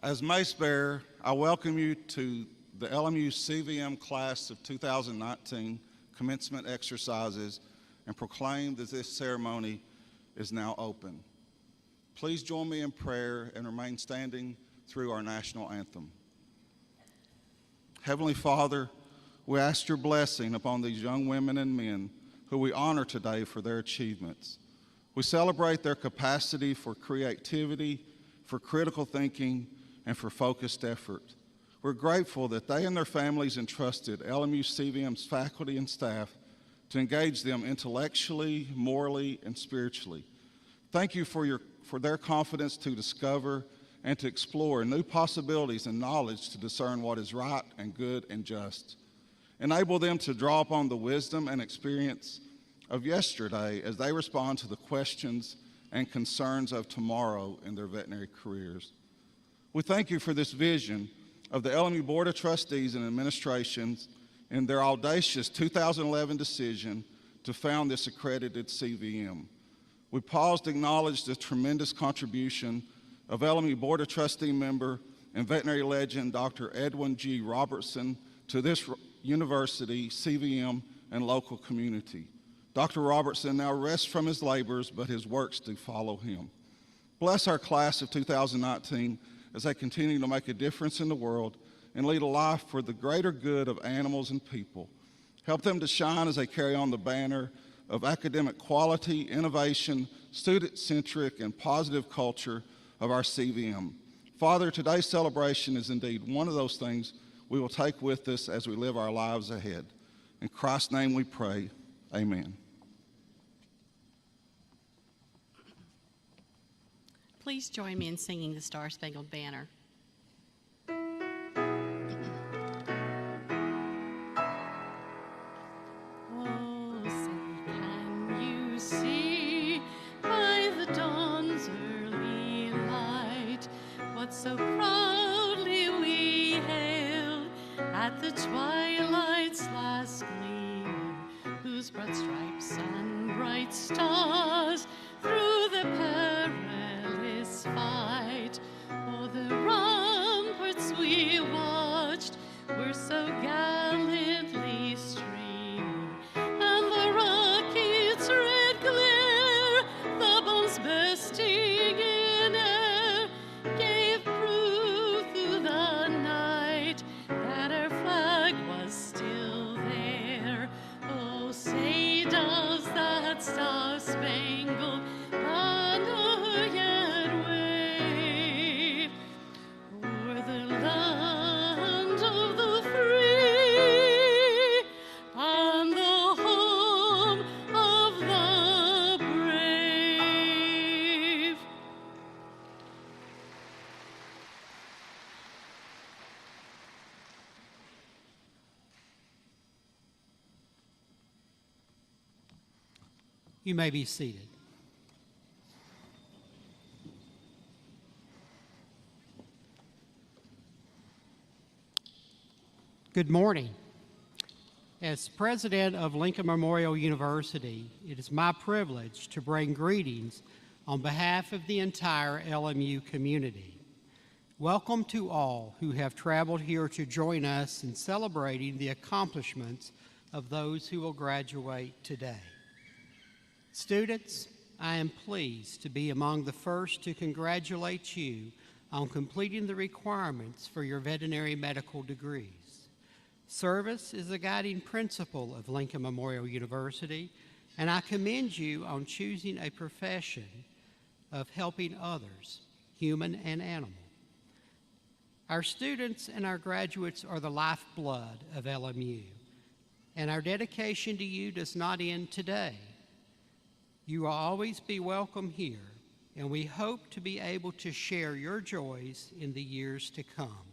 As Mace Bearer, I welcome you to the LMU-CVM Class of 2019 Commencement Exercises and proclaim that this ceremony is now open. Please join me in prayer and remain standing through our national anthem. Heavenly Father, we ask your blessing upon these young women and men who we honor today for their achievements. We celebrate their capacity for creativity, for critical thinking, and for focused effort. We're grateful that they and their families entrusted LMU-CVM's faculty and staff to engage them intellectually, morally, and spiritually. Thank you for their confidence to discover and to explore new possibilities and knowledge to discern what is right and good and just. Enable them to draw upon the wisdom and experience of yesterday as they respond to the questions and concerns of tomorrow in their veterinary careers. We thank you for this vision of the LMU Board of Trustees and Administrations in their audacious 2011 decision to found this accredited CVM. We pause to acknowledge the tremendous contribution of LMU Board of Trustee member and veterinary legend Dr. Edwin G. Robertson to this university, CVM, and local community. Dr. Robertson now rests from his labors, but his works do follow him. Bless our class of 2019 as they continue to make a difference in the world and lead a life for the greater good of animals and people. Help them to shine as they carry on the banner of academic quality, innovation, student-centric, and positive culture of our CVM. Father, today's celebration is indeed one of those things we will take with us as we live our lives ahead. In Christ's name we pray, amen. Please join me in singing the Star-Spangled Banner. Oh, say, can you see by the dawn's early light what so proudly we hailed at the twilight's last gleam, whose broad stripes and bright stars through the perilous fight o'er the ramparts we watched were so gallantly streaming, and the rocket's red glare, the bombs bursting in air, gave proof through the night that our flag was still there. Oh, say does that star-spangled banner yet wave o'er the land of the free and the home of the brave? You may be seated. Good morning. As president of Lincoln Memorial University, it is my privilege to bring greetings on behalf of the entire LMU community. Welcome to all who have traveled here to join us in celebrating the accomplishments of those who will graduate today. Students, I am pleased to be among the first to congratulate you on completing the requirements for your veterinary medical degrees. Service is a guiding principle of Lincoln Memorial University, and I commend you on choosing a profession of helping others, human and animal. Our students and our graduates are the lifeblood of LMU, and our dedication to you does not end today. You will always be welcome here, and we hope to be able to share your joys in the years to come.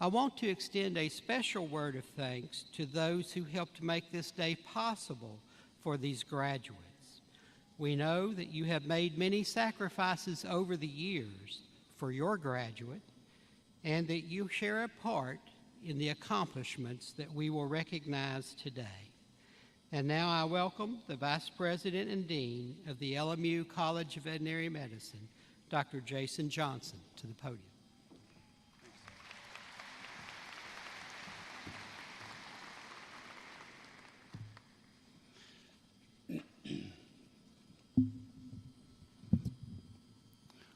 I want to extend a special word of thanks to those who helped make this day possible for these graduates. We know that you have made many sacrifices over the years for your graduate, and that you share a part in the accomplishments that we will recognize today. And now I welcome the Vice President and Dean of the LMU College of Veterinary Medicine, Dr. Jason Johnson, to the podium.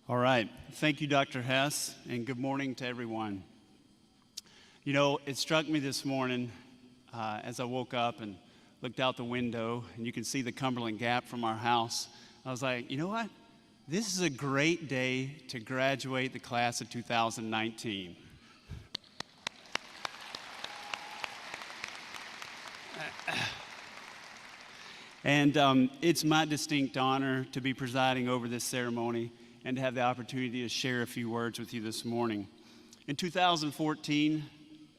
All right. Thank you, Dr. Hess, and good morning to everyone. You know, it struck me this morning as I woke up and looked out the window, and you can see the Cumberland Gap from our house. I was like, you know what? This is a great day to graduate the class of 2019. And it's my distinct honor to be presiding over this ceremony and to have the opportunity to share a few words with you this morning. In 2014,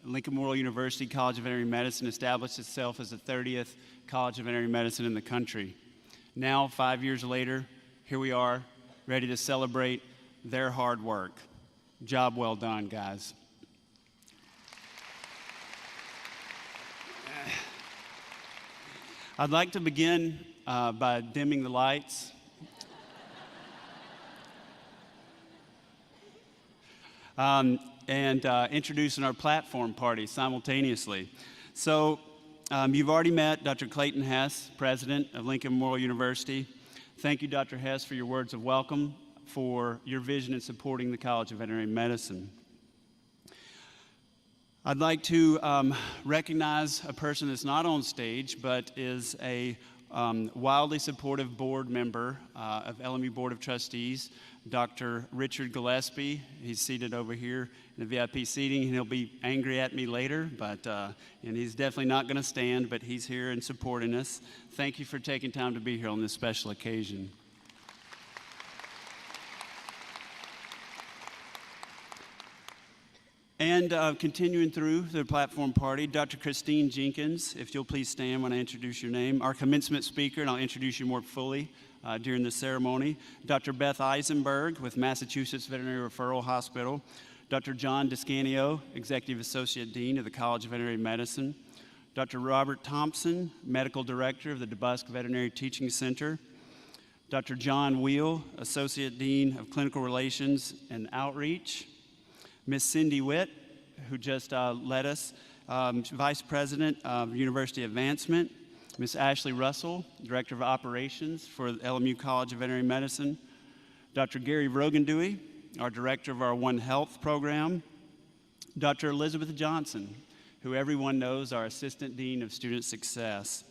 Lincoln Memorial University College of Veterinary Medicine established itself as the 30th College of Veterinary Medicine in the country. Now, 5 years later, here we are, ready to celebrate their hard work. Job well done, guys. I'd like to begin by dimming the lights. And introducing our platform party simultaneously. So you've already met Dr. Clayton Hess, president of Lincoln Memorial University. Thank you, Dr. Hess, for your words of welcome, for your vision in supporting the College of Veterinary Medicine. I'd like to recognize a person that's not on stage, but is a wildly supportive board member of LMU Board of Trustees, Dr. Richard Gillespie. He's seated over here in the VIP seating, and he'll be angry at me later, and he's definitely not going to stand, but he's here and supporting us. Thank you for taking time to be here on this special occasion. And continuing through the platform party, Dr. Christine Jenkins, if you'll please stand when I introduce your name, our commencement speaker, and I'll introduce you more fully during the ceremony. Dr. Beth Eisenberg with Massachusetts Veterinary Referral Hospital. Dr. John Descanio, Executive Associate Dean of the College of Veterinary Medicine. Dr. Robert Thompson, Medical Director of the DeBusk Veterinary Teaching Center. Dr. John Wheel, Associate Dean of Clinical Relations and Outreach. Ms. Cindy Witt, who just led us, Vice President of University Advancement. Ms. Ashley Russell, Director of Operations for the LMU College of Veterinary Medicine. Dr. Gary Vrogendewey, our Director of our One Health program. Dr. Elizabeth Johnson, who everyone knows, our Assistant Dean of Student Success.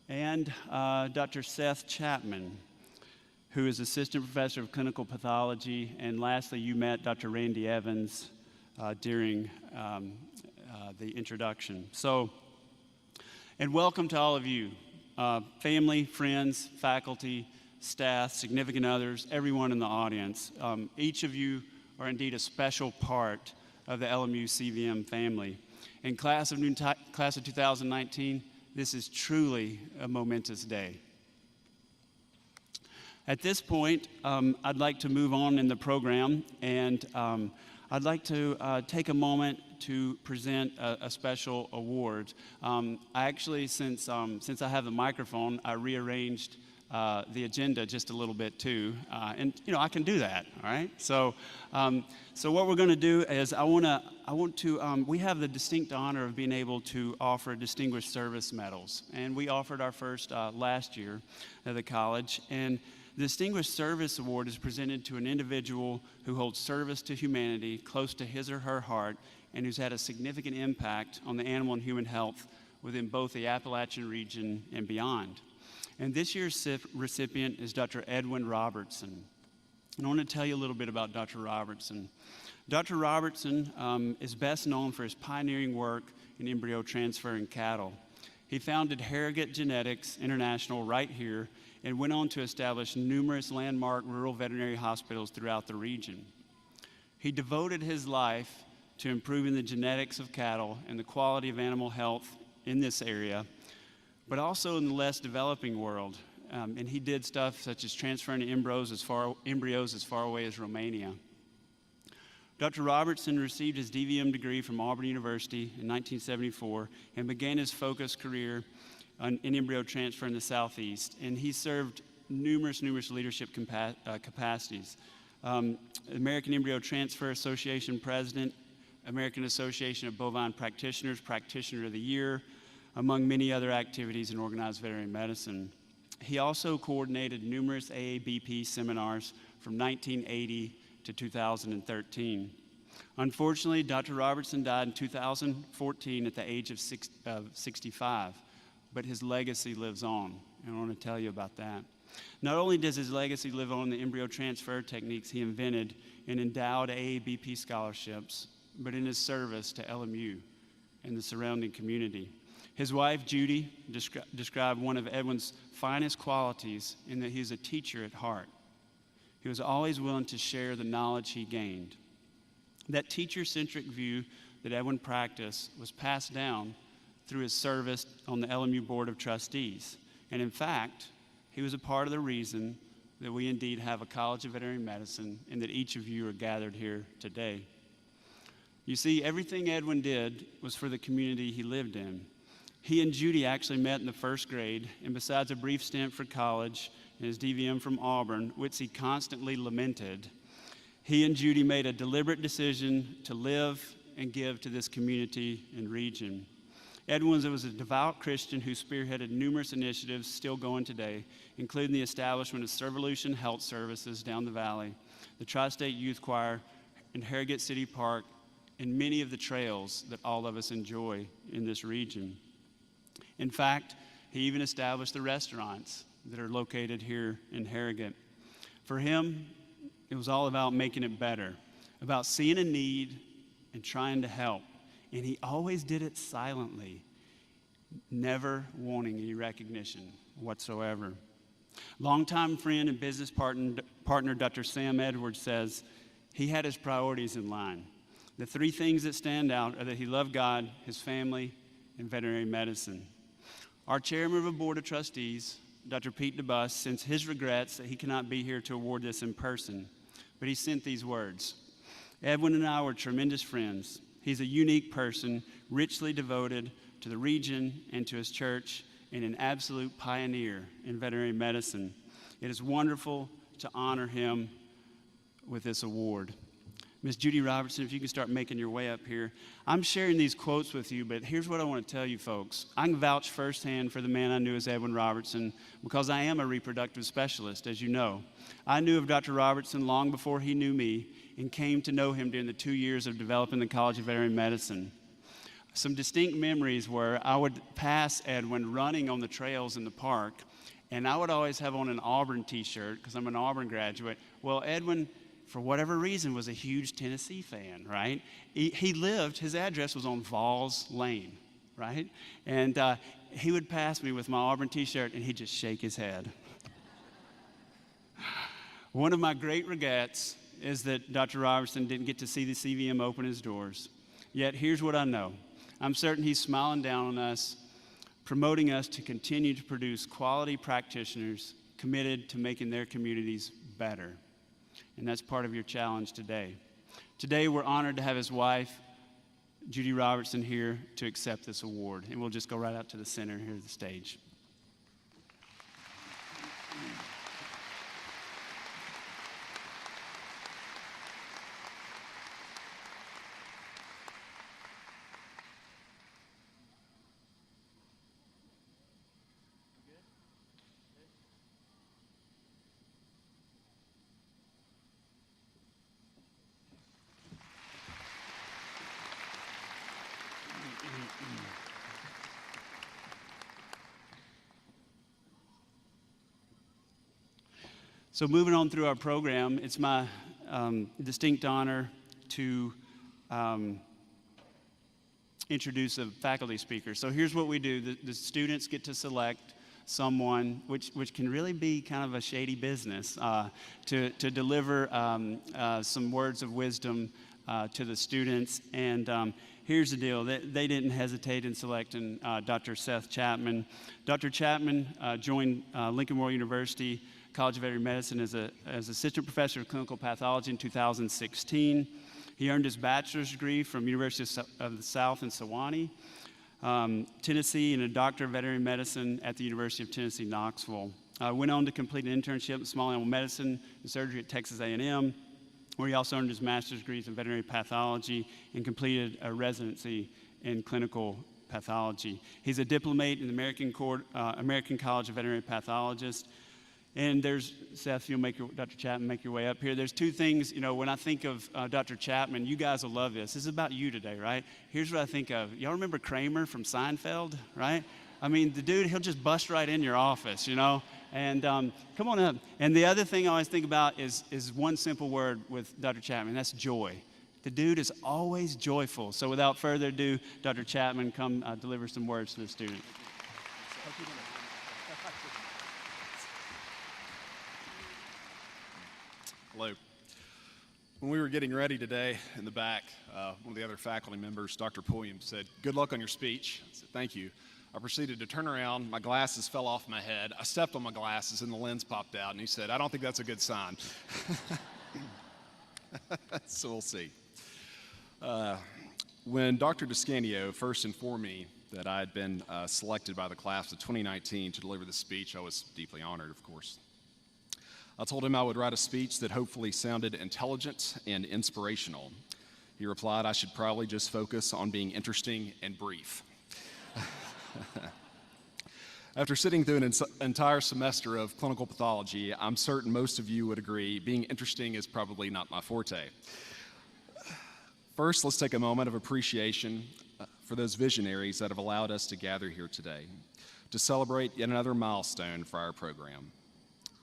And Dr. Seth Chapman, who is Assistant Professor of Clinical Pathology. And lastly, you met Dr. Randy Evans during the introduction. And welcome to all of you, family, friends, faculty, staff, significant others, everyone in the audience. Each of you are indeed a special part of the LMU-CVM family. And class of 2019, this is truly a momentous day. At this point, I'd like to move on in the program, and I'd like to take a moment to present a special award. I actually, since I have the microphone, I rearranged the agenda just a little bit too, and you know I can do that. All right. So what we're going to do is we have the distinct honor of being able to offer distinguished service medals, and we offered our first last year at the college. And the Distinguished Service Award is presented to an individual who holds service to humanity close to his or her heart and who's had a significant impact on the animal and human health within both the Appalachian region and beyond. And this year's recipient is Dr. Edwin Robertson. And I want to tell you a little bit about Dr. Robertson. Dr. Robertson is best known for his pioneering work in embryo transfer in cattle. He founded Harrogate Genetics International right here and went on to establish numerous landmark rural veterinary hospitals throughout the region. He devoted his life to improving the genetics of cattle and the quality of animal health in this area, but also in the less developing world. And he did stuff such as transferring embryos as far away as Romania. Dr. Robertson received his DVM degree from Auburn University in 1974 and began his focused career in embryo transfer in the Southeast, and he served numerous leadership capacities. American Embryo Transfer Association President, American Association of Bovine Practitioners, Practitioner of the Year, among many other activities in organized veterinary medicine. He also coordinated numerous AABP seminars from 1980 to 2013. Unfortunately, Dr. Robertson died in 2014 at the age of 65, but his legacy lives on, and I want to tell you about that. Not only does his legacy live on in the embryo transfer techniques he invented and endowed AABP scholarships, but in his service to LMU and the surrounding community. His wife, Judy, described one of Edwin's finest qualities in that he's a teacher at heart. He was always willing to share the knowledge he gained. That teacher-centric view that Edwin practiced was passed down through his service on the LMU Board of Trustees. And in fact, he was a part of the reason that we indeed have a College of Veterinary Medicine and that each of you are gathered here today. You see, everything Edwin did was for the community he lived in. He and Judy actually met in the first grade, and besides a brief stint for college and his DVM from Auburn, which he constantly lamented, he and Judy made a deliberate decision to live and give to this community and region. Edwin was a devout Christian who spearheaded numerous initiatives still going today, including the establishment of Servolution Health Services down the valley, the Tri-State Youth Choir in Harrogate City Park, and many of the trails that all of us enjoy in this region. In fact, he even established the restaurants that are located here in Harrogate. For him, it was all about making it better, about seeing a need and trying to help. And he always did it silently, never wanting any recognition whatsoever. Longtime friend and business partner Dr. Sam Edwards says he had his priorities in line. The three things that stand out are that he loved God, his family, and veterinary medicine. Our chairman of the Board of Trustees, Dr. Pete DeBus, sends his regrets that he cannot be here to award this in person, but he sent these words. Edwin and I were tremendous friends. He's a unique person, richly devoted to the region and to his church, and an absolute pioneer in veterinary medicine. It is wonderful to honor him with this award. Ms. Judy Robertson, if you can start making your way up here. I'm sharing these quotes with you, but here's what I want to tell you folks. I can vouch firsthand for the man I knew as Edwin Robertson because I am a reproductive specialist, as you know. I knew of Dr. Robertson long before he knew me and came to know him during the 2 years of developing the College of Veterinary Medicine. Some distinct memories were I would pass Edwin running on the trails in the park, and I would always have on an Auburn t-shirt because I'm an Auburn graduate. Well, Edwin, for whatever reason, was a huge Tennessee fan, right? He lived, his address was on Valls Lane, right? And he would pass me with my Auburn t-shirt, and he'd just shake his head. One of my great regrets is that Dr. Robertson didn't get to see the CVM open his doors. Yet here's what I know. I'm certain he's smiling down on us, promoting us to continue to produce quality practitioners committed to making their communities better. And that's part of your challenge today. Today, we're honored to have his wife, Judy Robertson, here to accept this award. And we'll just go right out to the center here of the stage. So moving on through our program, it's my distinct honor to introduce a faculty speaker. So here's what we do. The students get to select someone, which can really be kind of a shady business, to deliver some words of wisdom to the students. And here's the deal. They didn't hesitate in selecting Dr. Seth Chapman. Dr. Chapman joined Lincoln Memorial University College of Veterinary Medicine as assistant professor of clinical pathology in 2016. He earned his bachelor's degree from University of the South in Sewanee, Tennessee, and a doctor of veterinary medicine at the University of Tennessee, Knoxville. Went on to complete an internship in small animal medicine and surgery at Texas A&M, where he also earned his master's degrees in veterinary pathology and completed a residency in clinical pathology. He's a diplomate in the American College of Veterinary Pathologists. And there's, Seth, Dr. Chapman, make your way up here. There's two things, when I think of Dr. Chapman, you guys will love this. This is about you today, right? Here's what I think of. Y'all remember Kramer from Seinfeld, right? I mean, the dude, he'll just bust right in your office, And come on up. And the other thing I always think about is one simple word with Dr. Chapman, that's joy. The dude is always joyful. So without further ado, Dr. Chapman, come deliver some words to the student. Hello. When we were getting ready today in the back, one of the other faculty members, Dr. Pulliam, said, "Good luck on your speech." I said, "Thank you." I proceeded to turn around. My glasses fell off my head. I stepped on my glasses and the lens popped out. And he said, "I don't think that's a good sign." So we'll see. When Dr. DeScanio first informed me that I had been selected by the class of 2019 to deliver the speech, I was deeply honored, of course. I told him I would write a speech that hopefully sounded intelligent and inspirational. He replied I should probably just focus on being interesting and brief. After sitting through an entire semester of clinical pathology, I'm certain most of you would agree being interesting is probably not my forte. First, let's take a moment of appreciation for those visionaries that have allowed us to gather here today to celebrate yet another milestone for our program.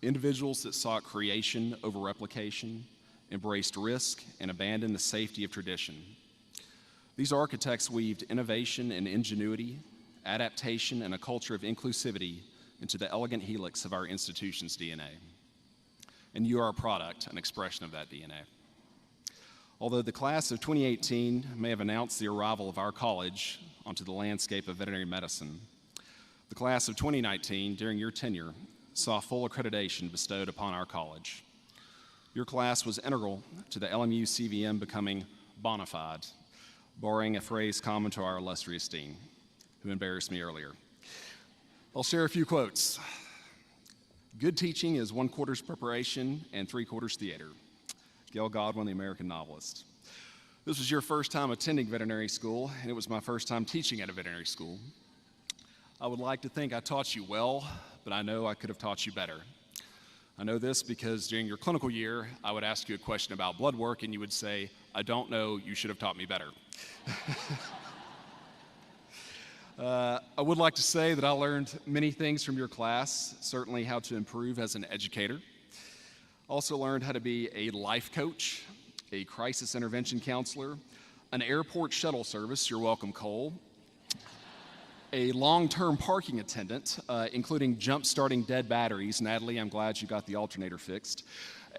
Individuals that sought creation over replication, embraced risk, and abandoned the safety of tradition. These architects weaved innovation and ingenuity, adaptation, and a culture of inclusivity into the elegant helix of our institution's DNA. And you are a product, an expression of that DNA. Although the class of 2018 may have announced the arrival of our college onto the landscape of veterinary medicine, the class of 2019, during your tenure, saw full accreditation bestowed upon our college. Your class was integral to the LMU-CVM becoming bona fide, borrowing a phrase common to our illustrious dean, who embarrassed me earlier. I'll share a few quotes. "Good teaching is 1/4 preparation and 3/4 theater." Gail Godwin, the American novelist. This was your first time attending veterinary school, and it was my first time teaching at a veterinary school. I would like to think I taught you well, but I know I could have taught you better. I know this because during your clinical year, I would ask you a question about blood work, and you would say, "I don't know, you should have taught me better." I would like to say that I learned many things from your class, certainly how to improve as an educator. Also learned how to be a life coach, a crisis intervention counselor, an airport shuttle service, you're welcome, Cole, a long-term parking attendant, including jump-starting dead batteries. Natalie, I'm glad you got the alternator fixed.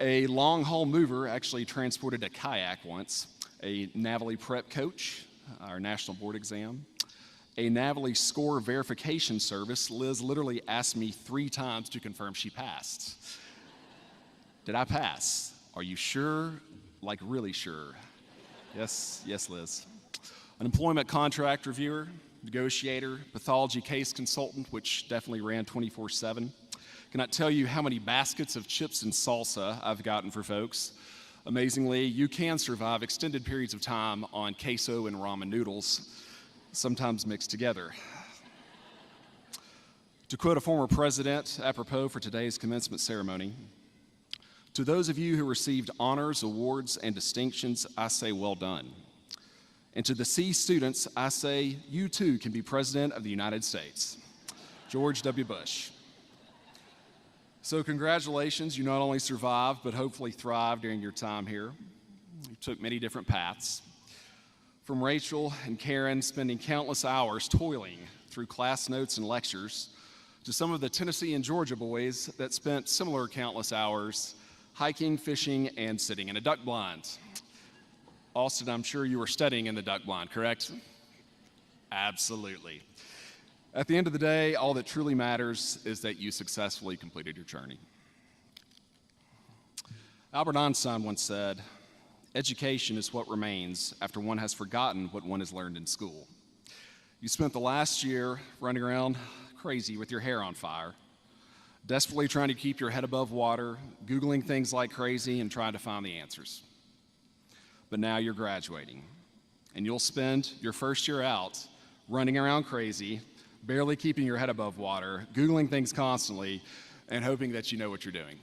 A long-haul mover, actually transported a kayak once. A Navally prep coach, our national board exam. A Navally score verification service. Liz literally asked me 3 times to confirm she passed. Did I pass? Are you sure? Like really sure? Yes, Liz. An employment contract reviewer, negotiator, pathology case consultant, which definitely ran 24/7. Cannot tell you how many baskets of chips and salsa I've gotten for folks. Amazingly, you can survive extended periods of time on queso and ramen noodles, sometimes mixed together. To quote a former president apropos for today's commencement ceremony, "To those of you who received honors, awards, and distinctions, I say well done. And to the C students, I say you too can be President of the United States." George W. Bush. So congratulations, you not only survived, but hopefully thrived during your time here. You took many different paths. From Rachel and Karen spending countless hours toiling through class notes and lectures, to some of the Tennessee and Georgia boys that spent similar countless hours hiking, fishing, and sitting in a duck blind. Austin, I'm sure you were studying in the duck blind, correct? Absolutely. At the end of the day, all that truly matters is that you successfully completed your journey. Albert Einstein once said, "Education is what remains after one has forgotten what one has learned in school." You spent the last year running around crazy with your hair on fire, desperately trying to keep your head above water, Googling things like crazy and trying to find the answers. But now you're graduating, and you'll spend your first year out running around crazy, barely keeping your head above water, Googling things constantly, and hoping that you know what you're doing.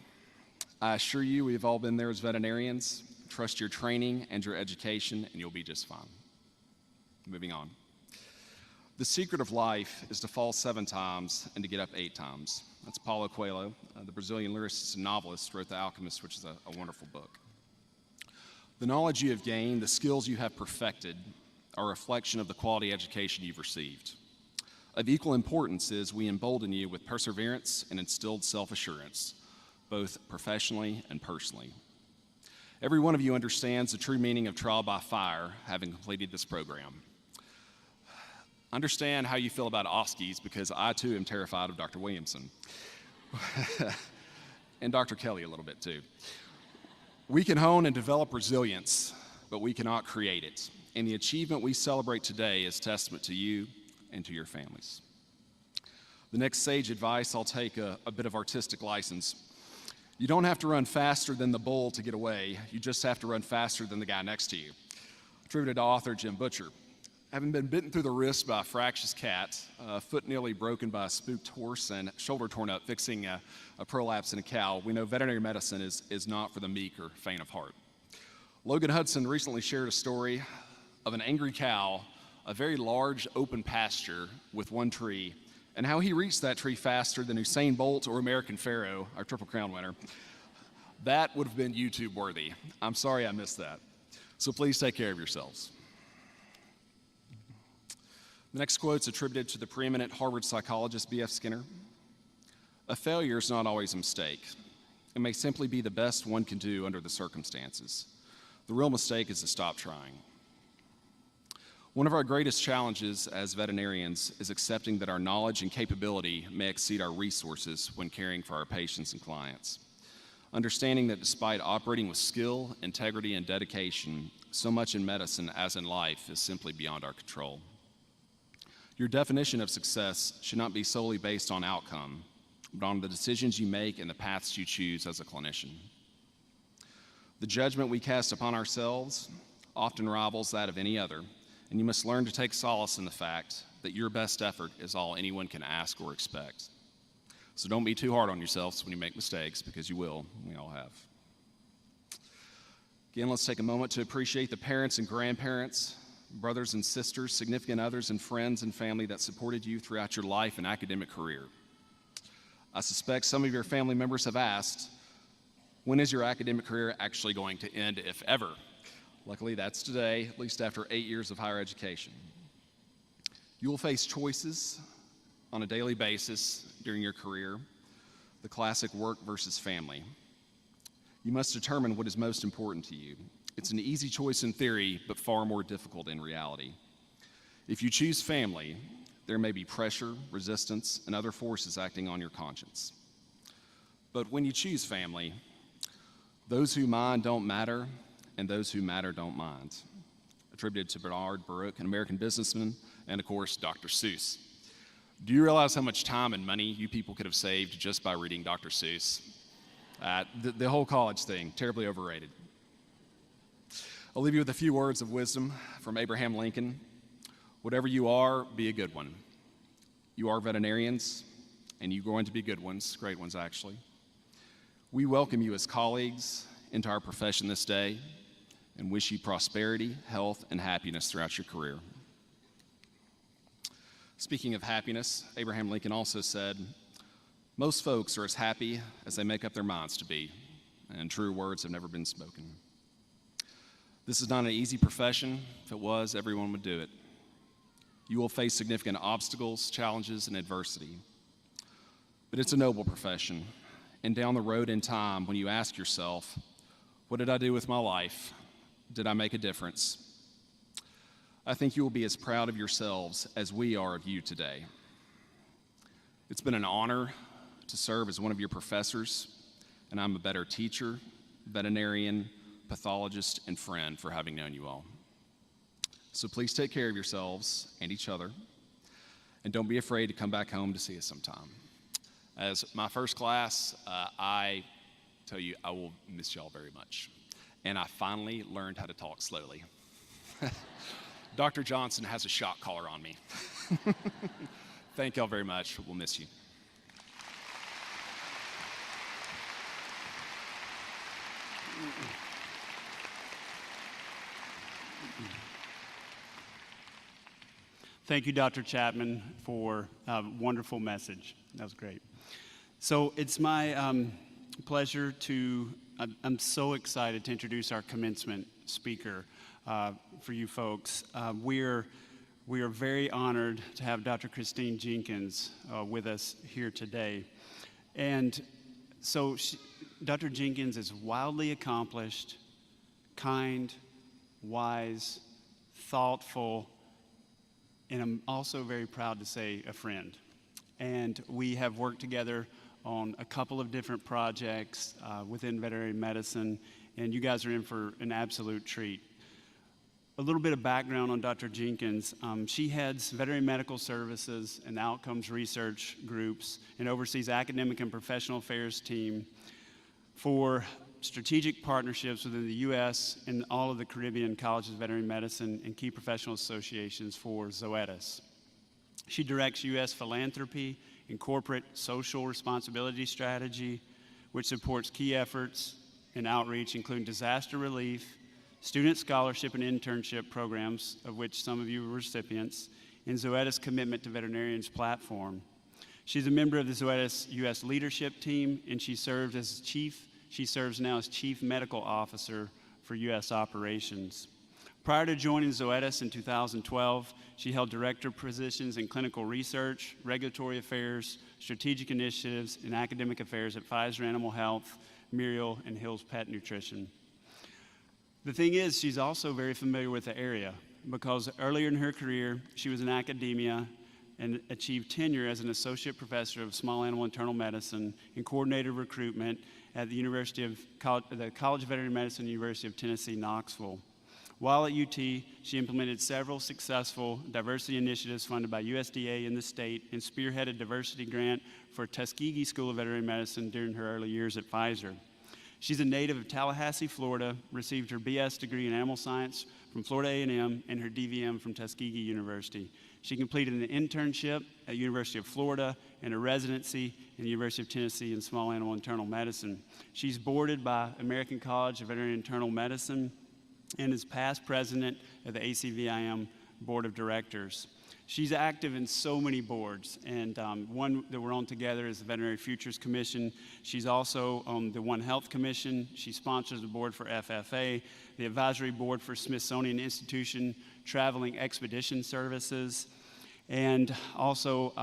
I assure you, we've all been there as veterinarians. Trust your training and your education, and you'll be just fine. Moving on. The secret of life is to fall 7 times and to get up 8 times. That's Paulo Coelho, the Brazilian lyricist and novelist, wrote The Alchemist, which is a wonderful book. The knowledge you have gained, the skills you have perfected, are a reflection of the quality education you've received. Of equal importance is we embolden you with perseverance and instilled self-assurance, both professionally and personally. Every one of you understands the true meaning of trial by fire, having completed this program. Understand how you feel about Oskies, because I too am terrified of Dr. Williamson. And Dr. Kelly a little bit too. We can hone and develop resilience, but we cannot create it. And the achievement we celebrate today is testament to you and to your families. The next sage advice, I'll take a bit of artistic license. You don't have to run faster than the bull to get away. You just have to run faster than the guy next to you. Attributed to author Jim Butcher. Having been bitten through the wrist by a fractious cat, foot nearly broken by a spooked horse, and shoulder torn up fixing a prolapse in a cow, we know veterinary medicine is not for the meek or faint of heart. Logan Hudson recently shared a story of an angry cow, a very large open pasture with one tree, and how he reached that tree faster than Usain Bolt or American Pharoah, our Triple Crown winner. That would have been YouTube worthy. I'm sorry I missed that. So please take care of yourselves. The next quote's attributed to the preeminent Harvard psychologist B.F. Skinner. A failure is not always a mistake. It may simply be the best one can do under the circumstances. The real mistake is to stop trying. One of our greatest challenges as veterinarians is accepting that our knowledge and capability may exceed our resources when caring for our patients and clients. Understanding that despite operating with skill, integrity, and dedication, so much in medicine as in life is simply beyond our control. Your definition of success should not be solely based on outcome, but on the decisions you make and the paths you choose as a clinician. The judgment we cast upon ourselves often rivals that of any other, and you must learn to take solace in the fact that your best effort is all anyone can ask or expect. So don't be too hard on yourselves when you make mistakes, because you will. We all have. Again, let's take a moment to appreciate the parents and grandparents, brothers and sisters, significant others, and friends and family that supported you throughout your life and academic career. I suspect some of your family members have asked, when is your academic career actually going to end, if ever? Luckily, that's today, at least after 8 years of higher education. You will face choices on a daily basis during your career, the classic work versus family. You must determine what is most important to you. It's an easy choice in theory, but far more difficult in reality. If you choose family, there may be pressure, resistance, and other forces acting on your conscience. But when you choose family, those who mind don't matter, and those who matter don't mind. Attributed to Bernard Baruch, an American businessman, and of course, Dr. Seuss. Do you realize how much time and money you people could have saved just by reading Dr. Seuss? The whole college thing, terribly overrated. I'll leave you with a few words of wisdom from Abraham Lincoln. Whatever you are, be a good one. You are veterinarians, and you're going to be good ones, great ones actually. We welcome you as colleagues into our profession this day and wish you prosperity, health, and happiness throughout your career. Speaking of happiness, Abraham Lincoln also said, most folks are as happy as they make up their minds to be, and truer words have never been spoken. This is not an easy profession. If it was, everyone would do it. You will face significant obstacles, challenges, and adversity. But it's a noble profession. And down the road in time, when you ask yourself, what did I do with my life? Did I make a difference? I think you will be as proud of yourselves as we are of you today. It's been an honor to serve as one of your professors, and I'm a better teacher, veterinarian, pathologist, and friend for having known you all. So please take care of yourselves and each other, and don't be afraid to come back home to see us sometime. As my first class, I tell you, I will miss y'all very much. And I finally learned how to talk slowly. Dr. Johnson has a shot collar on me. Thank y'all very much. We'll miss you. Thank you, Dr. Chapman, for a wonderful message. That was great. So it's my pleasure I'm so excited to introduce our commencement speaker for you folks. We are very honored to have Dr. Christine Jenkins with us here today. And so Dr. Jenkins is wildly accomplished, kind, wise, thoughtful, and I'm also very proud to say a friend. And we have worked together on a couple of different projects within veterinary medicine, and you guys are in for an absolute treat. A little bit of background on Dr. Jenkins. She heads veterinary medical services and outcomes research groups and oversees academic and professional affairs team for strategic partnerships within the U.S. and all of the Caribbean colleges of veterinary medicine and key professional associations for Zoetis. She directs U.S. philanthropy and corporate social responsibility strategy, which supports key efforts and outreach, including disaster relief, student scholarship and internship programs, of which some of you are recipients, and Zoetis' Commitment to Veterinarians platform. She's a member of the Zoetis U.S. leadership team, and she serves now as Chief Medical Officer for U.S. operations. Prior to joining Zoetis in 2012, she held director positions in clinical research, regulatory affairs, strategic initiatives, and academic affairs at Pfizer Animal Health, Muriel, and Hill's Pet Nutrition. The thing is, she's also very familiar with the area because earlier in her career, she was in academia and achieved tenure as an associate professor of small animal internal medicine and coordinated recruitment at the College of Veterinary Medicine, University of Tennessee, Knoxville. While at UT, she implemented several successful diversity initiatives funded by USDA in the state and spearheaded diversity grant for Tuskegee School of Veterinary Medicine during her early years at Pfizer. She's a native of Tallahassee, Florida, received her BS degree in animal science from Florida A&M and her DVM from Tuskegee University. She completed an internship at University of Florida and a residency in the University of Tennessee in small animal internal medicine. She's boarded by American College of Veterinary Internal Medicine and is past president of the ACVIM Board of Directors. She's active in so many boards, and one that we're on together is the Veterinary Futures Commission. She's also on the One Health Commission. She sponsors the board for FFA, the advisory board for Smithsonian Institution Traveling Expedition Services, and also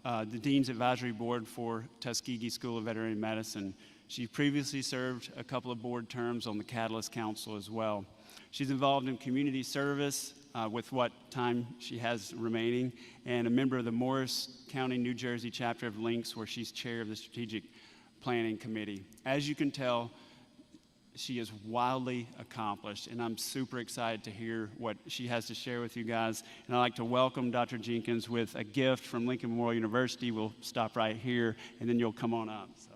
the Dean's Advisory Board for Tuskegee School of Veterinary Medicine. She previously served a couple of board terms on the Catalyst Council as well. She's involved in community service with what time she has remaining, and a member of the Morris County, New Jersey chapter of Lynx, where she's chair of the Strategic Planning Committee. As you can tell, she is wildly accomplished, and I'm super excited to hear what she has to share with you guys. And I'd like to welcome Dr. Jenkins with a gift from Lincoln Memorial University. We'll stop right here, and then you'll come on up. So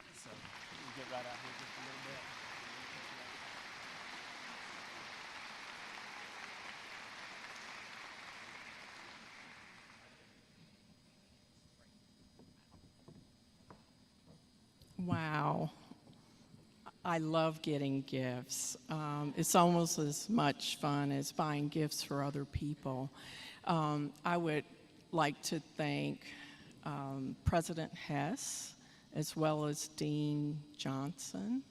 we'll get right out here just a little bit. Wow. I love getting gifts. It's almost as much fun as buying gifts for other people. I would like to thank President Hess, as well as Dean Johnson,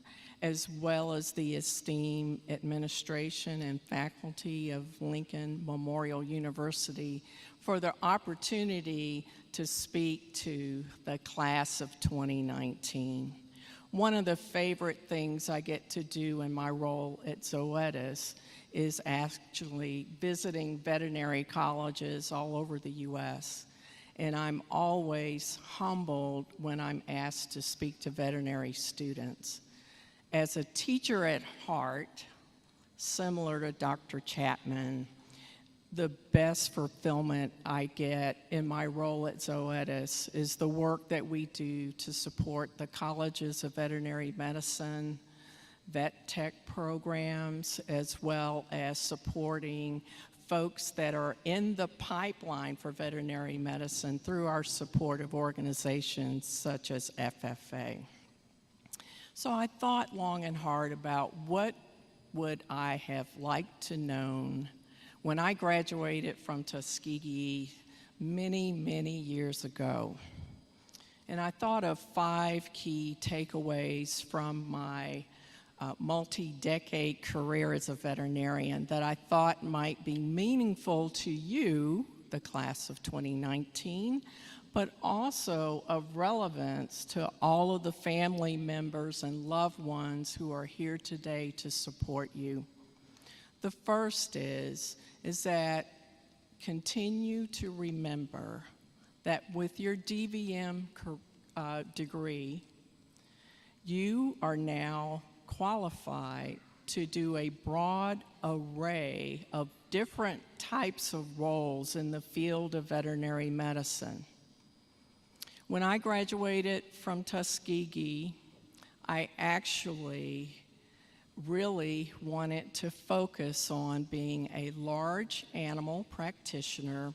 as well as the esteemed administration and faculty of Lincoln Memorial University for the opportunity to speak to the class of 2019. One of the favorite things I get to do in my role at Zoetis is actually visiting veterinary colleges all over the U.S. And I'm always humbled when I'm asked to speak to veterinary students. As a teacher at heart, similar to Dr. Chapman, the best fulfillment I get in my role at Zoetis is the work that we do to support the colleges of veterinary medicine, vet tech programs, as well as supporting folks that are in the pipeline for veterinary medicine through our supportive organizations such as FFA. So I thought long and hard about what would I have liked to known when I graduated from Tuskegee many, many years ago. And I thought of 5 key takeaways from my multi-decade career as a veterinarian that I thought might be meaningful to you, the class of 2019, but also of relevance to all of the family members and loved ones who are here today to support you. The first is that continue to remember that with your DVM degree, you are now qualified to do a broad array of different types of roles in the field of veterinary medicine. When I graduated from Tuskegee, I actually really wanted to focus on being a large animal practitioner,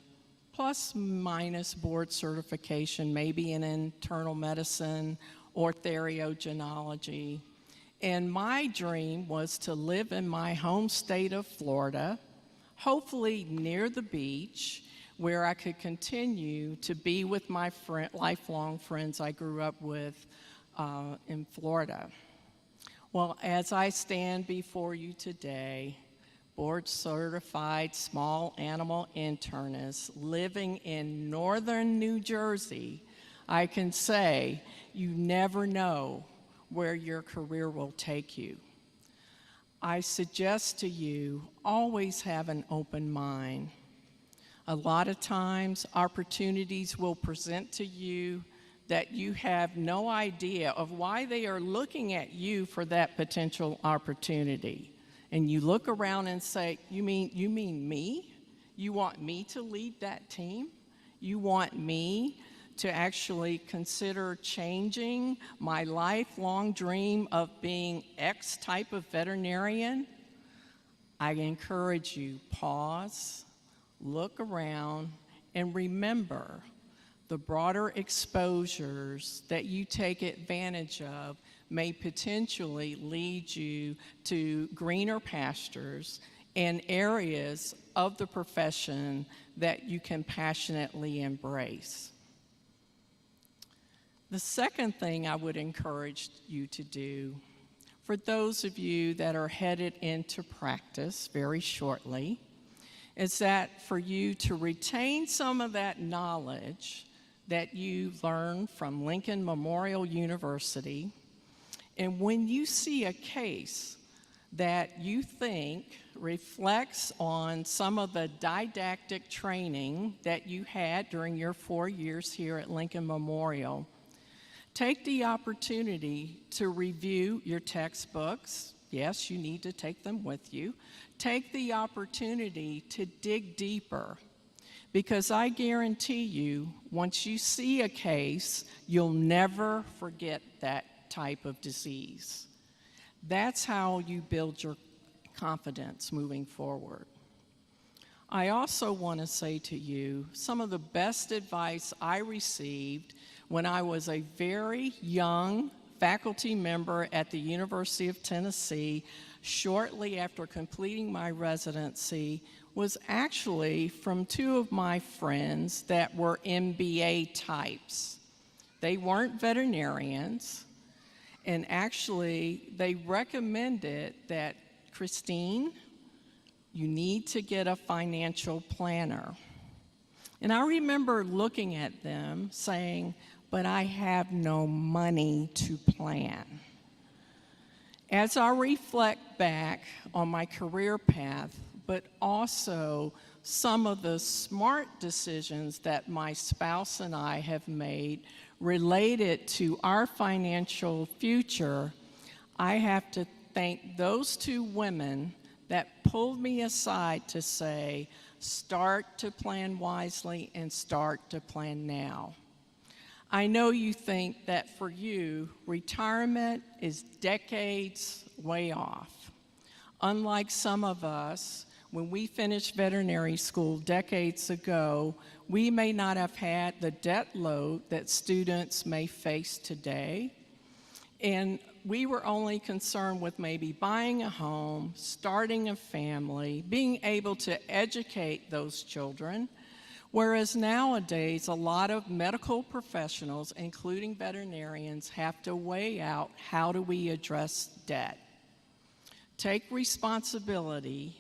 plus minus board certification, maybe in internal medicine or theriogenology. And my dream was to live in my home state of Florida, hopefully near the beach, where I could continue to be with my lifelong friends I grew up with in Florida. Well, as I stand before you today, board-certified small animal internist living in northern New Jersey, I can say you never know where your career will take you. I suggest to you, always have an open mind. A lot of times, opportunities will present to you that you have no idea of why they are looking at you for that potential opportunity. And you look around and say, you mean me? You want me to lead that team? You want me to actually consider changing my lifelong dream of being X type of veterinarian? I encourage you, pause, look around, and remember the broader exposures that you take advantage of may potentially lead you to greener pastures and areas of the profession that you can passionately embrace. The second thing I would encourage you to do, for those of you that are headed into practice very shortly, is that for you to retain some of that knowledge that you learned from Lincoln Memorial University, and when you see a case that you think reflects on some of the didactic training that you had during your 4 years here at Lincoln Memorial, take the opportunity to review your textbooks. Yes, you need to take them with you. Take the opportunity to dig deeper, because I guarantee you, once you see a case, you'll never forget that type of disease. That's how you build your confidence moving forward. I also want to say to you, some of the best advice I received when I was a very young faculty member at the University of Tennessee, shortly after completing my residency, was actually from 2 of my friends that were MBA types. They weren't veterinarians, and actually they recommended that, Christine, you need to get a financial planner. And I remember looking at them saying, but I have no money to plan. As I reflect back on my career path, but also some of the smart decisions that my spouse and I have made related to our financial future, I have to thank those 2 women that pulled me aside to say, start to plan wisely and start to plan now. I know you think that for you, retirement is decades way off. Unlike some of us, when we finished veterinary school decades ago, we may not have had the debt load that students may face today. And we were only concerned with maybe buying a home, starting a family, being able to educate those children. Whereas nowadays, a lot of medical professionals, including veterinarians, have to weigh out how do we address debt. Take responsibility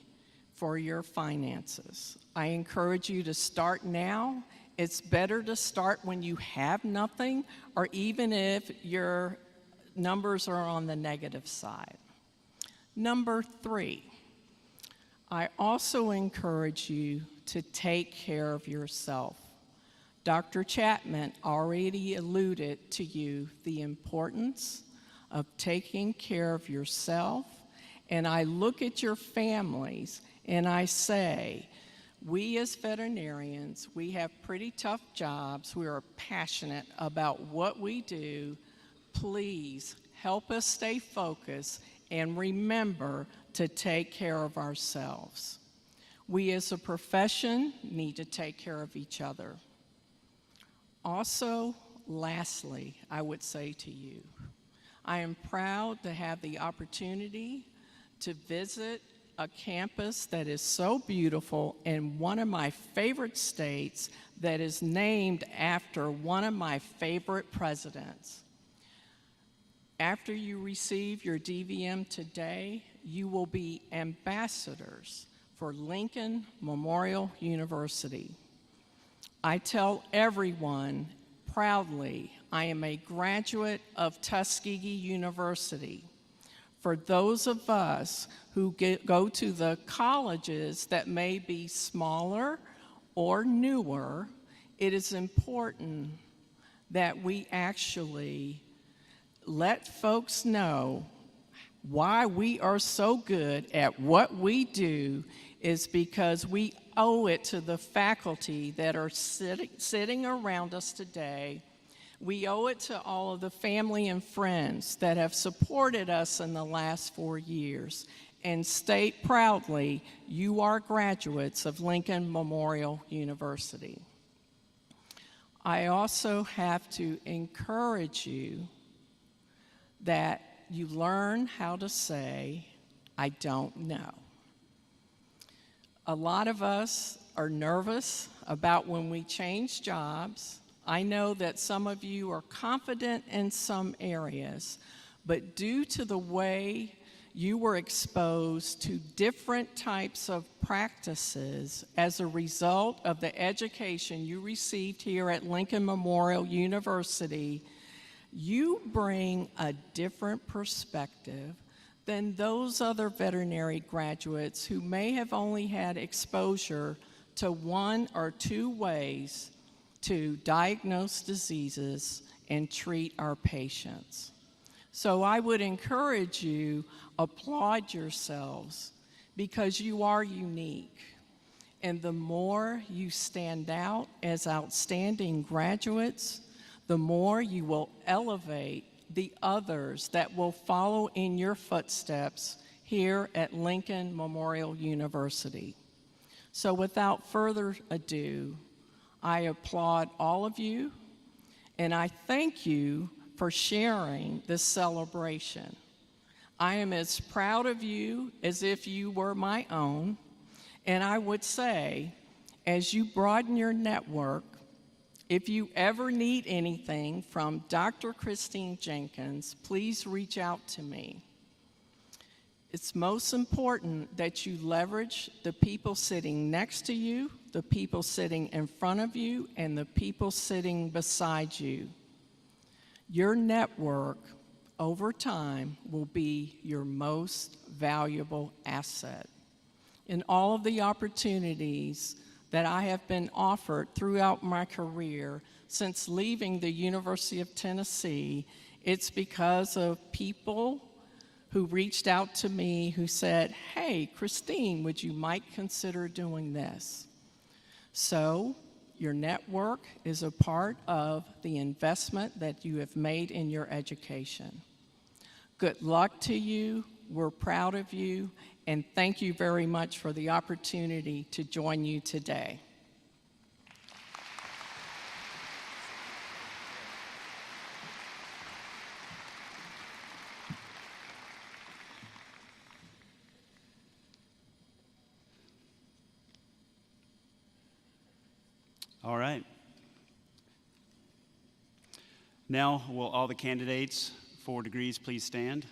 for your finances. I encourage you to start now. It's better to start when you have nothing, or even if your numbers are on the negative side. Number 3, I also encourage you to take care of yourself. Dr. Chapman already alluded to you the importance of taking care of yourself, and I look at your families and I say, we as veterinarians, we have pretty tough jobs. We are passionate about what we do. Please help us stay focused and remember to take care of ourselves. We as a profession need to take care of each other. Also, lastly, I would say to you, I am proud to have the opportunity to visit a campus that is so beautiful in one of my favorite states that is named after one of my favorite presidents. After you receive your DVM today, you will be ambassadors for Lincoln Memorial University. I tell everyone proudly, I am a graduate of Tuskegee University. For those of us who go to the colleges that may be smaller or newer, it is important that we actually let folks know why we are so good at what we do is because we owe it to the faculty that are sitting around us today. We owe it to all of the family and friends that have supported us in the last 4 years. And state proudly, you are graduates of Lincoln Memorial University. I also have to encourage you that you learn how to say, I don't know. A lot of us are nervous about when we change jobs. I know that some of you are confident in some areas, but due to the way you were exposed to different types of practices as a result of the education you received here at Lincoln Memorial University, you bring a different perspective than those other veterinary graduates who may have only had exposure to 1 or 2 ways to diagnose diseases and treat our patients. So I would encourage you, applaud yourselves because you are unique. And the more you stand out as outstanding graduates, the more you will elevate the others that will follow in your footsteps here at Lincoln Memorial University. So without further ado, I applaud all of you, and I thank you for sharing this celebration. I am as proud of you as if you were my own, and I would say, as you broaden your network, if you ever need anything from Dr. Christine Jenkins, please reach out to me. It's most important that you leverage the people sitting next to you, the people sitting in front of you, and the people sitting beside you. Your network over time will be your most valuable asset. In all of the opportunities that I have been offered throughout my career since leaving the University of Tennessee, it's because of people who reached out to me who said, hey, Christine, would you might consider doing this? So Your network is a part of the investment that you have made in your education. Good luck to you. We're proud of you, and thank you very much for the opportunity to join you today. All right. Now, will all the candidates for degrees please stand?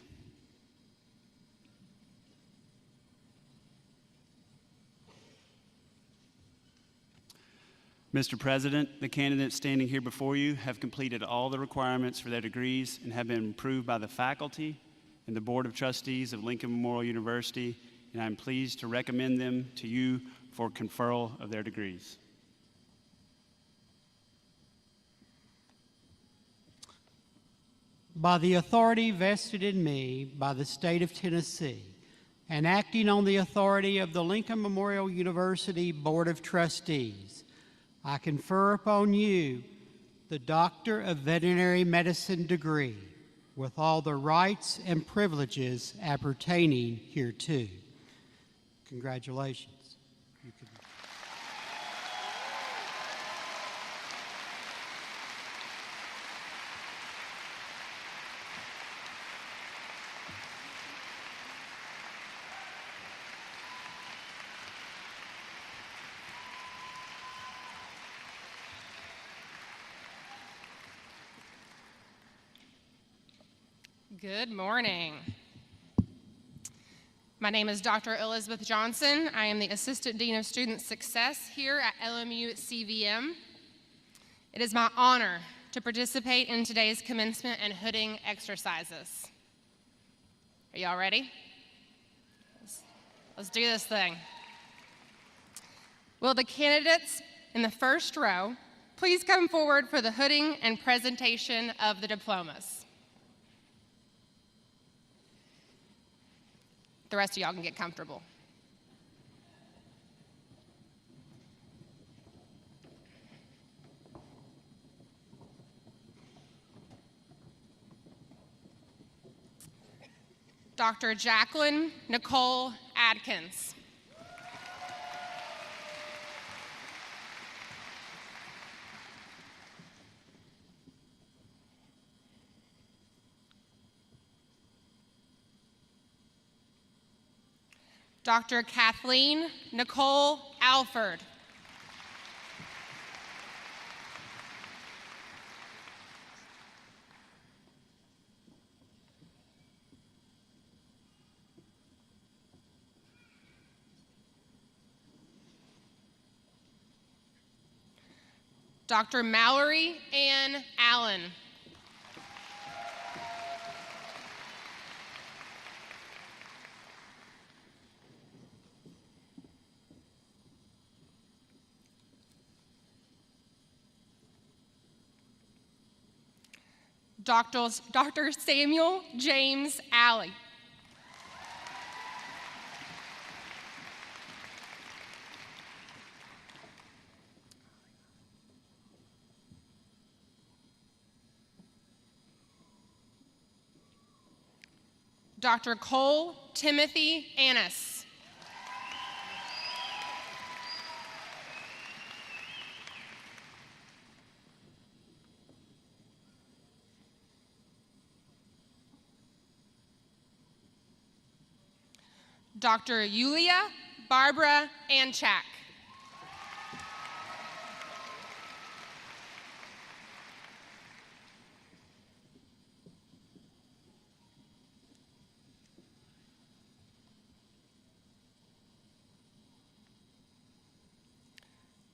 Mr. President, the candidates standing here before you have completed all the requirements for their degrees and have been approved by the faculty and the Board of Trustees of Lincoln Memorial University, and I'm pleased to recommend them to you for conferral of their degrees. By the authority vested in me by the state of Tennessee, and acting on the authority of the Lincoln Memorial University Board of Trustees, I confer upon you the Doctor of Veterinary Medicine degree with all the rights and privileges appertaining hereto. Congratulations. You can Good morning. My name is Dr. Elizabeth Johnson. I am the Assistant Dean of Student Success here at LMU-CVM. It is my honor to participate in today's commencement and hooding exercises. Are y'all ready? Let's do this thing. Will the candidates in the first row please come forward for the hooding and presentation of the diplomas? The rest of y'all can get comfortable. Dr. Jacqueline Nicole Adkins. Dr. Kathleen Nicole Alford. Dr. Mallory Ann Allen. Dr. Samuel James Alley. Dr. Cole Timothy Annis. Dr. Yulia Barbara Anchak.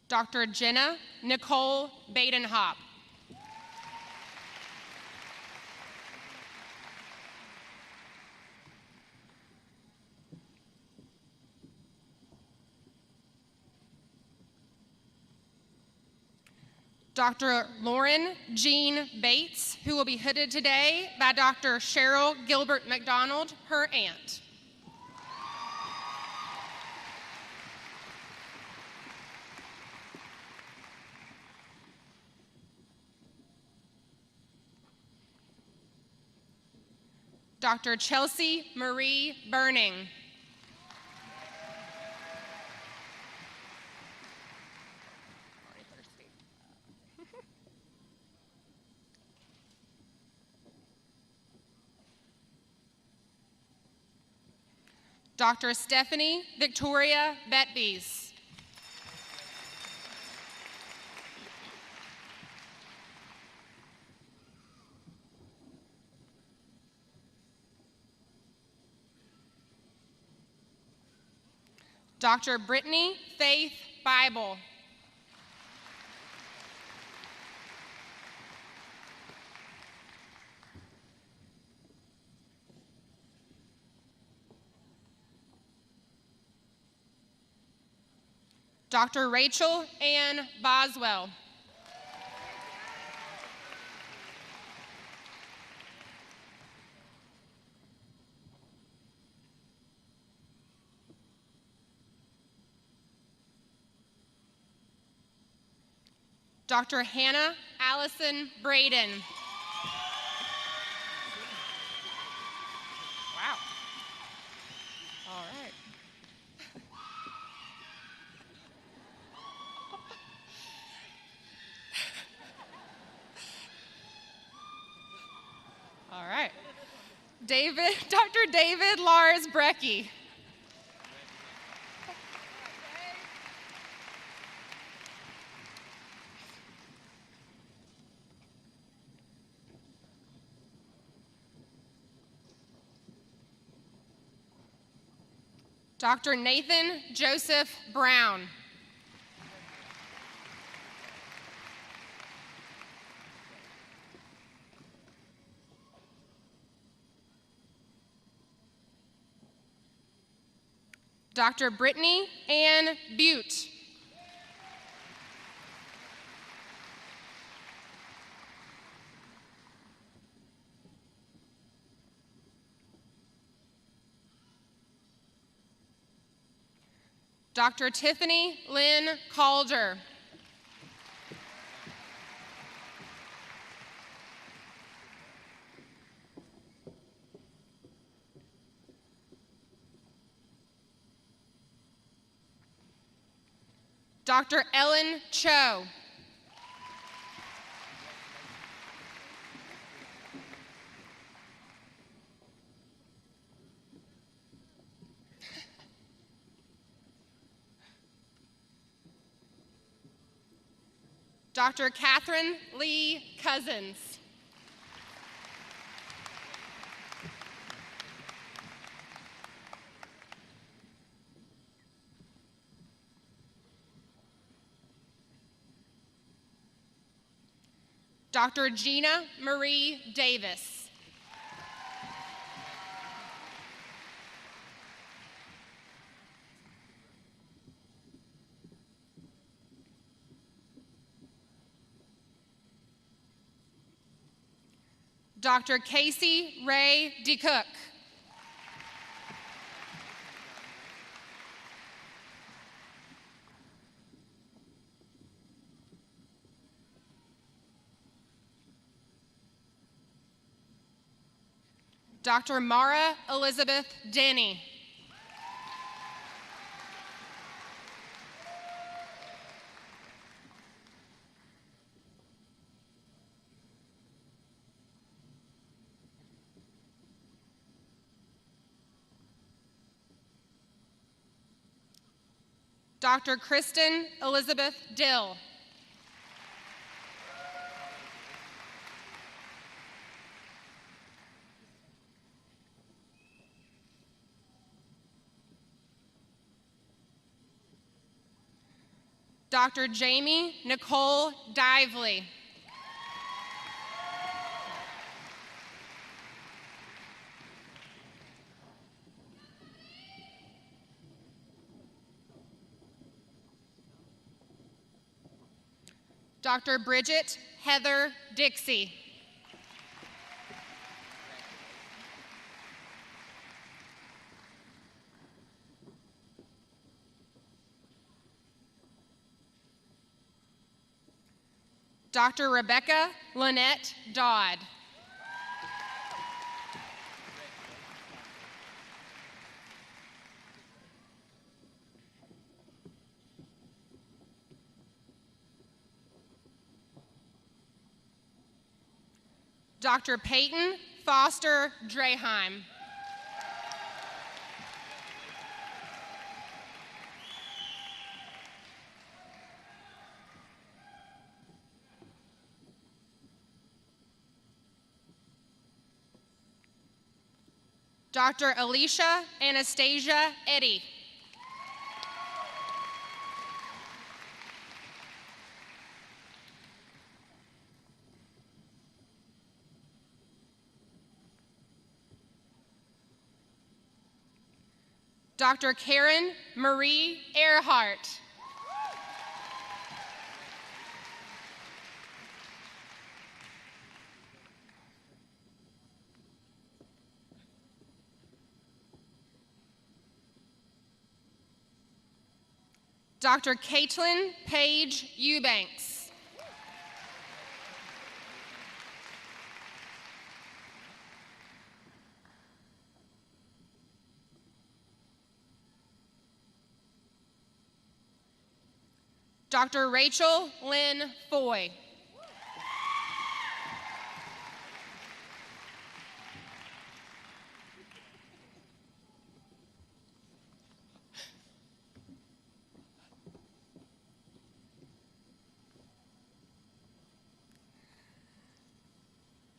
Dr. Jenna Nicole Badenhop. Dr. Lauren Jean Bates, who will be hooded today by Dr. Cheryl Gilbert McDonald, her aunt. Dr. Chelsea Marie Burning. Dr. Stephanie Victoria Betbys. Dr. Brittany Faith Bible. Dr. Rachel Ann Boswell. Dr. Hannah Allison Braden. Wow. All right. All right. Dr. David Lars Brecky. Dr. Nathan Joseph Brown. Dr. Brittany Ann Butte. Dr. Tiffany Lynn Calder. Dr. Ellen Cho. Dr. Catherine Lee Cousins. Dr. Gina Marie Davis. Dr. Casey Ray DeCook. Dr. Mara Elizabeth Denny. Dr. Kristen Elizabeth Dill. Dr. Jamie Nicole Dively. Dr. Bridget Heather Dixie. Dr. Rebecca Lynette Dodd. Dr. Peyton Foster Draheim. Dr. Alicia Anastasia Eddy. Dr. Karen Marie Earhart. Dr. Caitlin Paige Eubanks. Dr. Rachel Lynn Foy.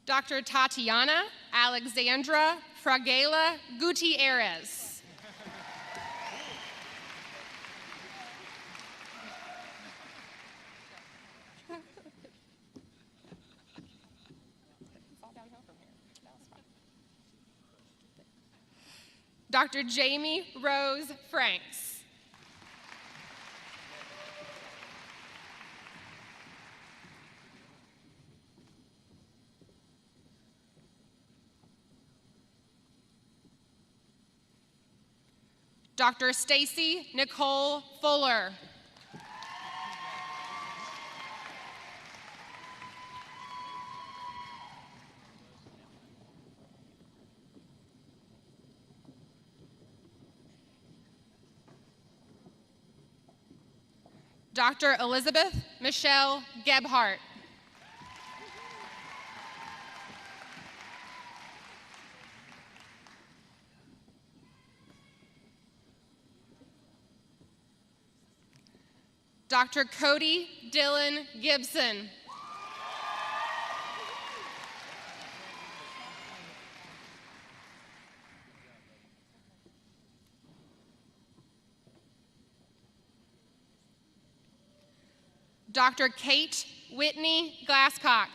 Dr. Tatiana Alexandra Fragela Gutierrez. Dr. Jamie Rose Franks. Dr. Stacy Nicole Fuller. Dr. Elizabeth Michelle Gebhardt. Dr. Cody Dylan Gibson. Dr. Kate Whitney Glasscock.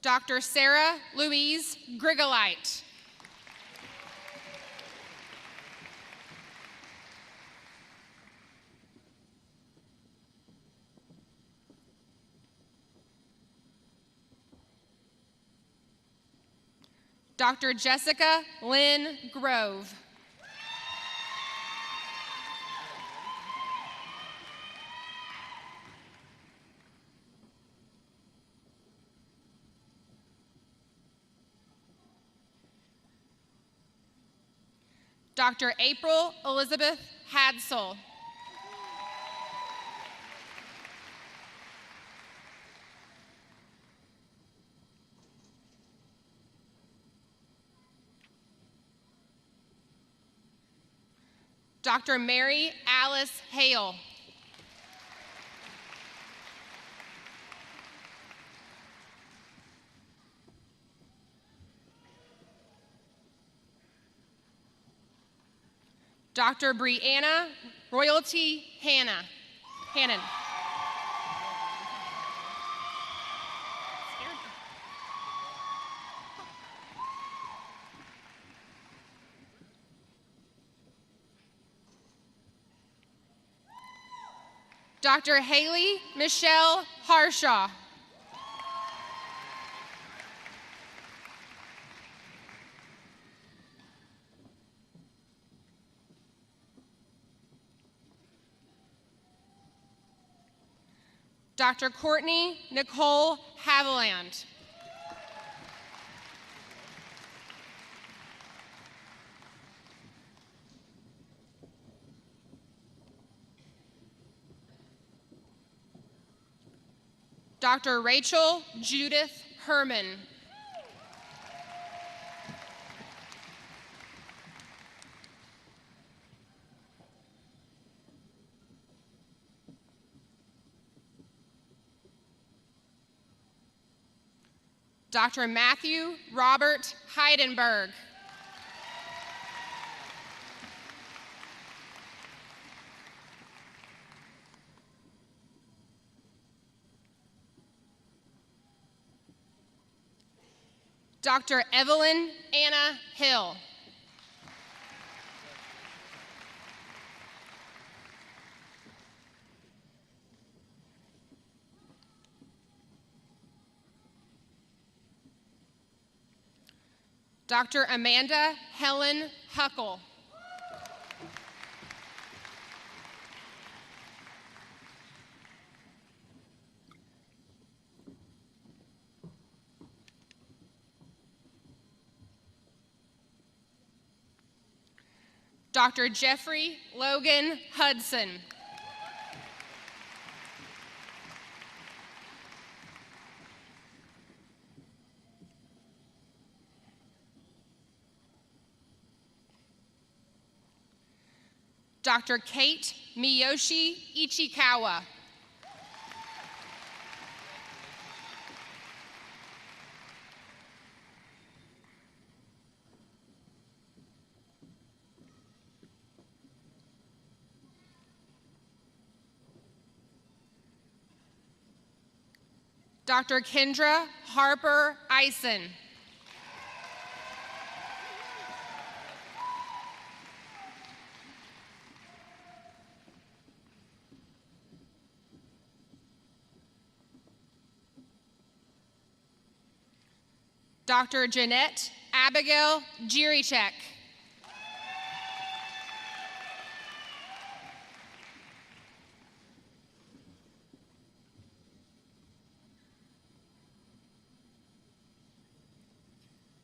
Dr. Sarah Louise Grigolite. Dr. Jessica Lynn Grove. Dr. April Elizabeth Hadsell. Dr. Mary Alice Hale. Dr. Brianna Royalty Hannon. Dr. Haley Michelle Harshaw. Dr. Courtney Nicole Haviland. Dr. Rachel Judith Herman. Dr. Matthew Robert Heidenberg. Dr. Evelyn Anna Hill. Dr. Amanda Helen Huckle. Dr. Jeffrey Logan Hudson. Dr. Kate Miyoshi Ichikawa. Dr. Kendra Harper Eisen. Dr. Jeanette Abigail Jirichek.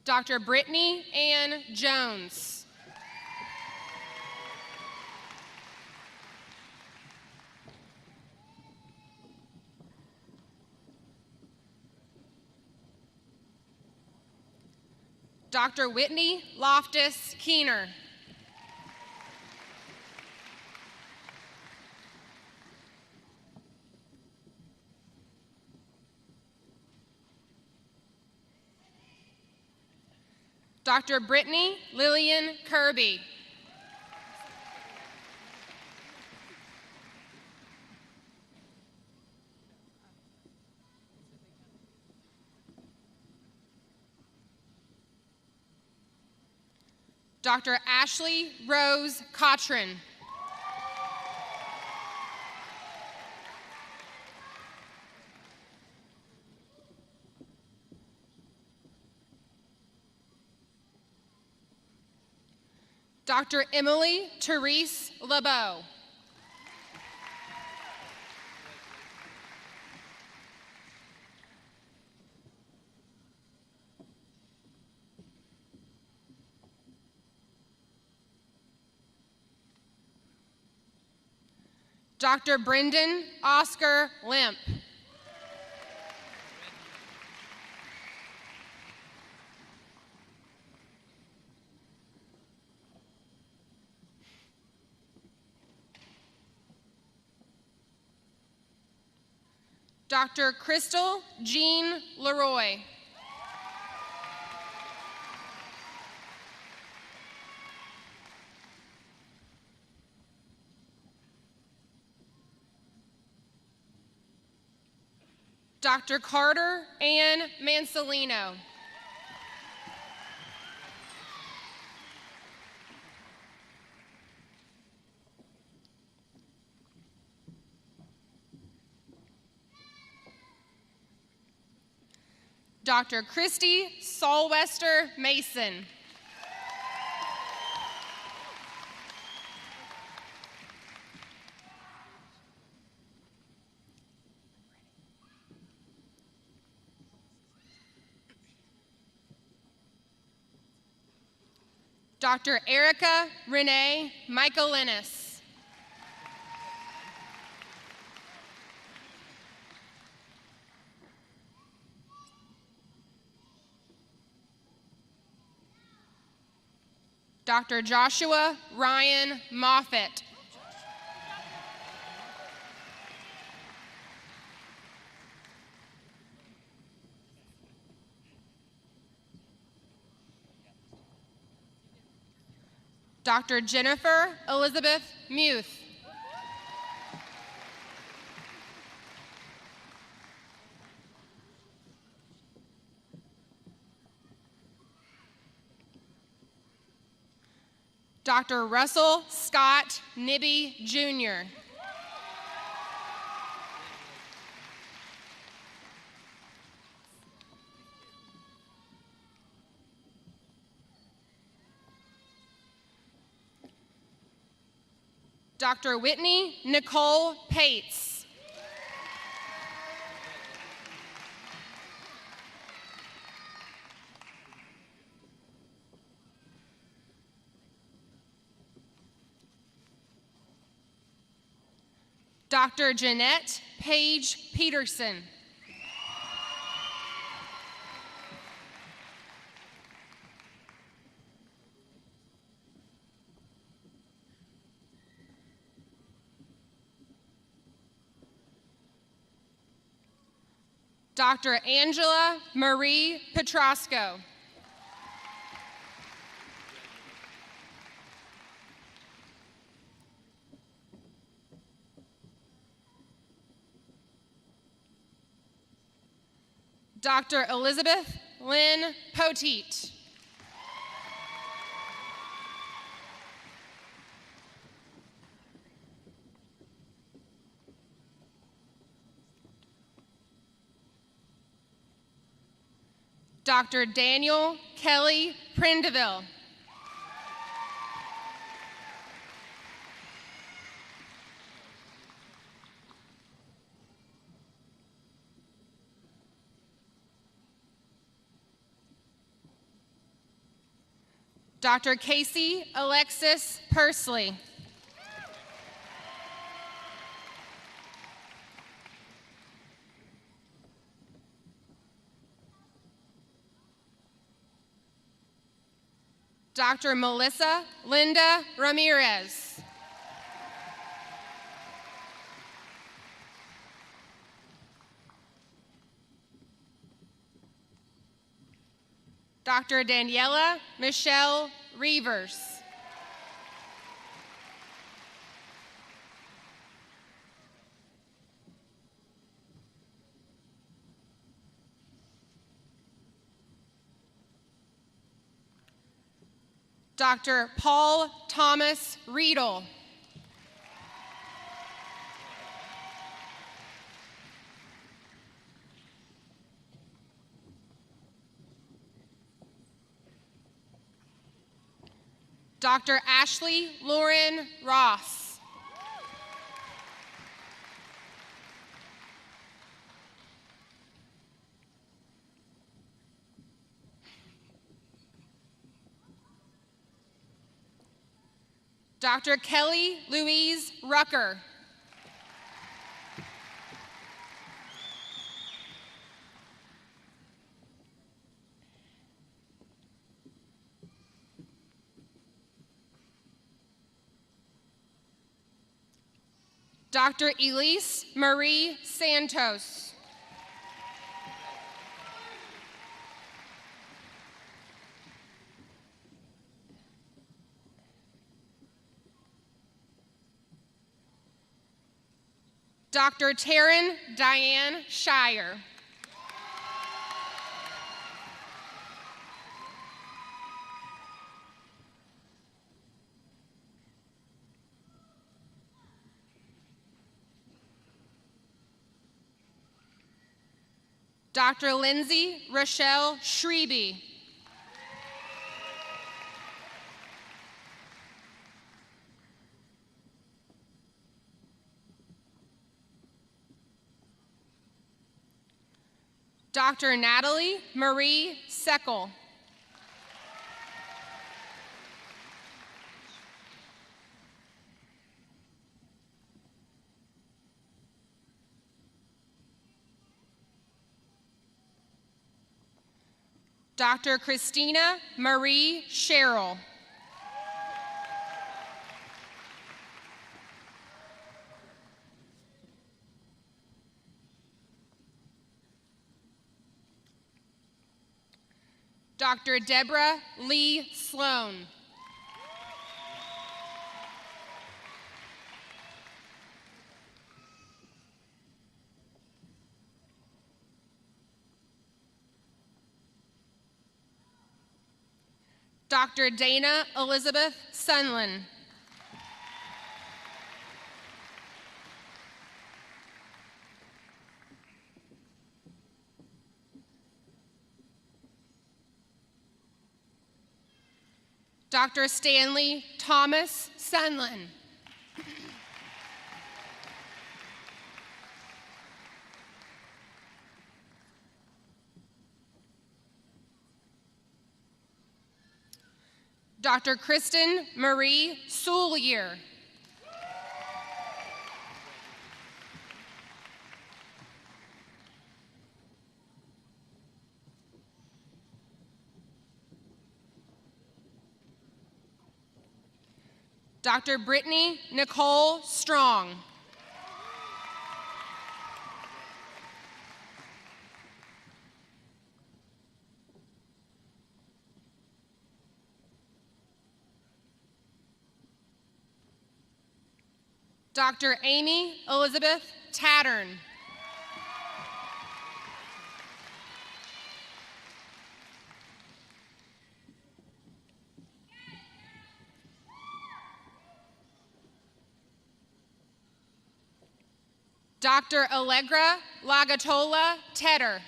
Dr. Brittany Ann Jones. Dr. Whitney Loftus Keener. Dr. Brittany Lillian Kirby. Dr. Ashley Rose Cochran. Dr. Emily Therese LeBeau. Dr. Brendan Oscar Limp. Dr. Crystal Jean Leroy. Dr. Carter Ann Mansolino. Dr. Christy Solwester Mason. Dr. Erica Renee Michaelinis. Dr. Joshua Ryan Moffitt. Dr. Jennifer Elizabeth Muth. Dr. Russell Scott Nibby, Jr. Dr. Whitney Nicole Pates. Dr. Jeanette Page Peterson. Dr. Angela Marie Petrosco. Dr. Elizabeth Lynn Poteet. Dr. Daniel Kelly Prindeville. Dr. Casey Alexis Pursley. Dr. Melissa Linda Ramirez. Dr. Daniela Michelle Reavers. Dr. Paul Thomas Riedel. Dr. Ashley Lauren Ross. Dr. Kelly Louise Rucker. Dr. Elise Marie Santos. Dr. Taryn Diane Shire. Dr. Lindsay Rochelle Shreby. Dr. Natalie Marie Seckel. Dr. Christina Marie Sherrill. Dr. Deborah Lee Sloan. Dr. Dana Elizabeth Sunland. Dr. Stanley Thomas Sunland. Dr. Kristen Marie Soulier. Dr. Brittany Nicole Strong. Dr. Amy Elizabeth Tattern. Dr. Allegra Lagatola Tedder.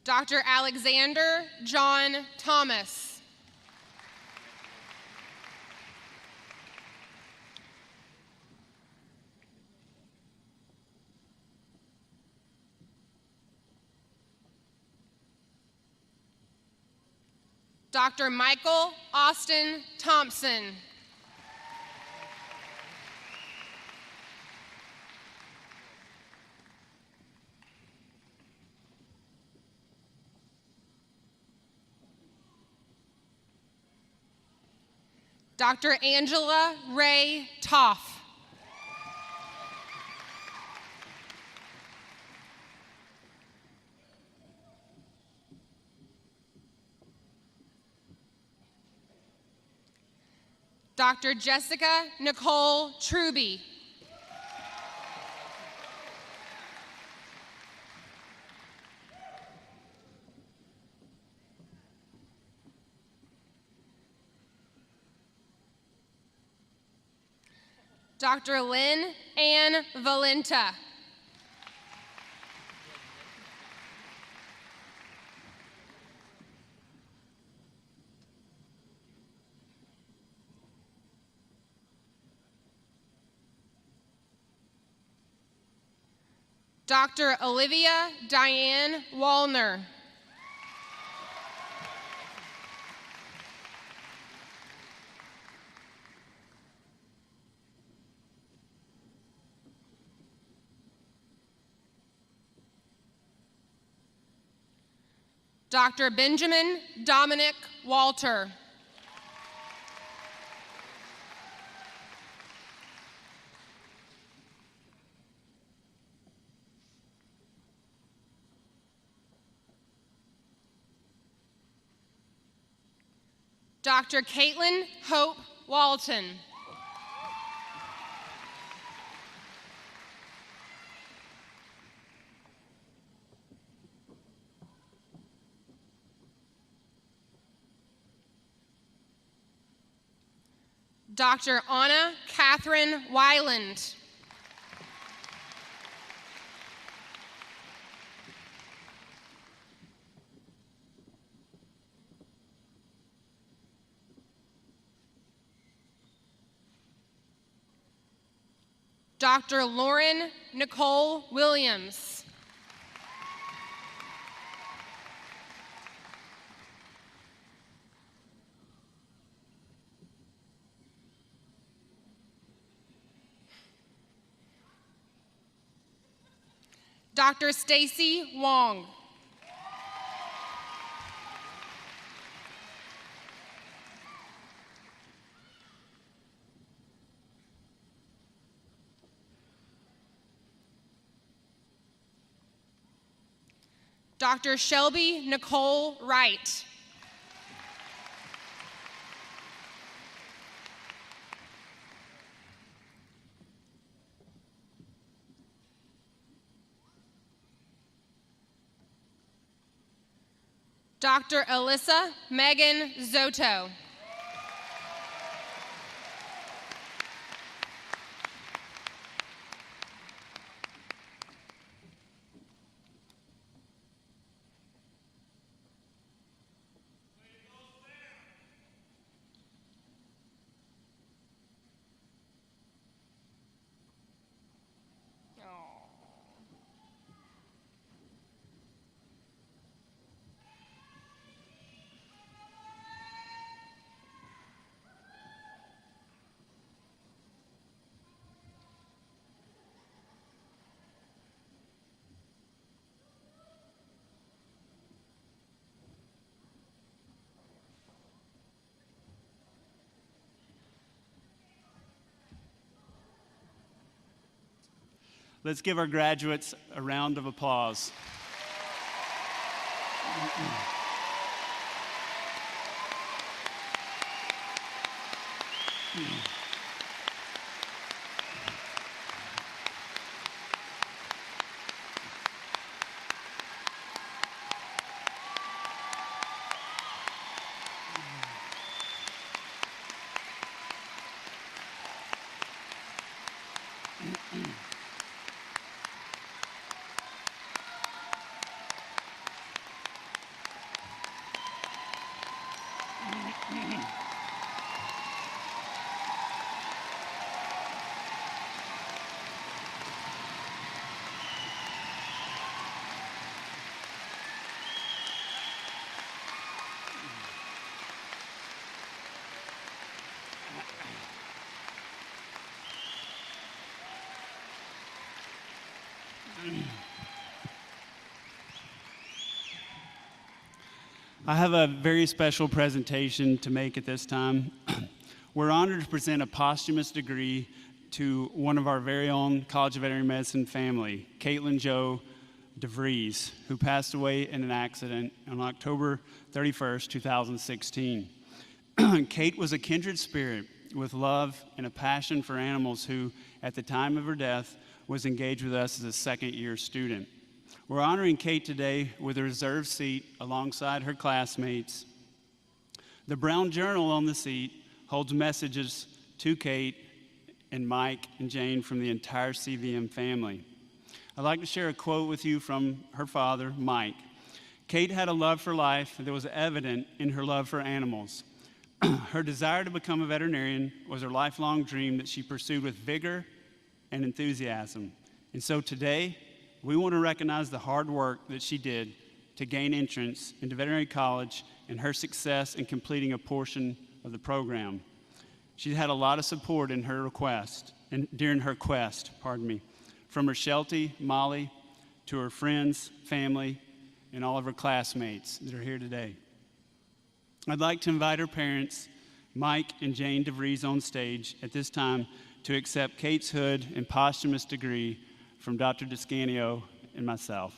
Dr. Alexander John Thomas. Dr. Michael Austin Thompson. Dr. Angela Ray Toff. Dr. Jessica Nicole Truby. Dr. Lynn Ann Valenta. Dr. Olivia Diane Wallner. Dr. Benjamin Dominic Walter. Dr. Caitlin Hope Walton. Dr. Anna Catherine Weiland. Dr. Lauren Nicole Williams. Dr. Stacy Wong. Dr. Shelby Nicole Wright. Dr. Alyssa Megan Zoto. Let's give our graduates a round of applause. I have a very special presentation to make at this time. We're honored to present a posthumous degree to one of our very own College of Veterinary Medicine family, Caitlin Jo DeVries, who passed away in an accident on October 31st, 2016. Kate was a kindred spirit with love and a passion for animals who, at the time of her death, was engaged with us as a second-year student. We're honoring Kate today with a reserved seat alongside her classmates. The brown journal on the seat holds messages to Kate and Mike and Jane from the entire CVM family. I'd like to share a quote with you from her father, Mike. Kate had a love for life that was evident in her love for animals. Her desire to become a veterinarian was her lifelong dream that she pursued with vigor and enthusiasm. And so today, we want to recognize the hard work that she did to gain entrance into veterinary college and her success in completing a portion of the program. She had a lot of support in her request, and during her quest, from her Sheltie, Molly, to her friends, family, and all of her classmates that are here today. I'd like to invite her parents, Mike and Jane DeVries, on stage at this time to accept Kate's hood and posthumous degree from Dr. Descanio and myself.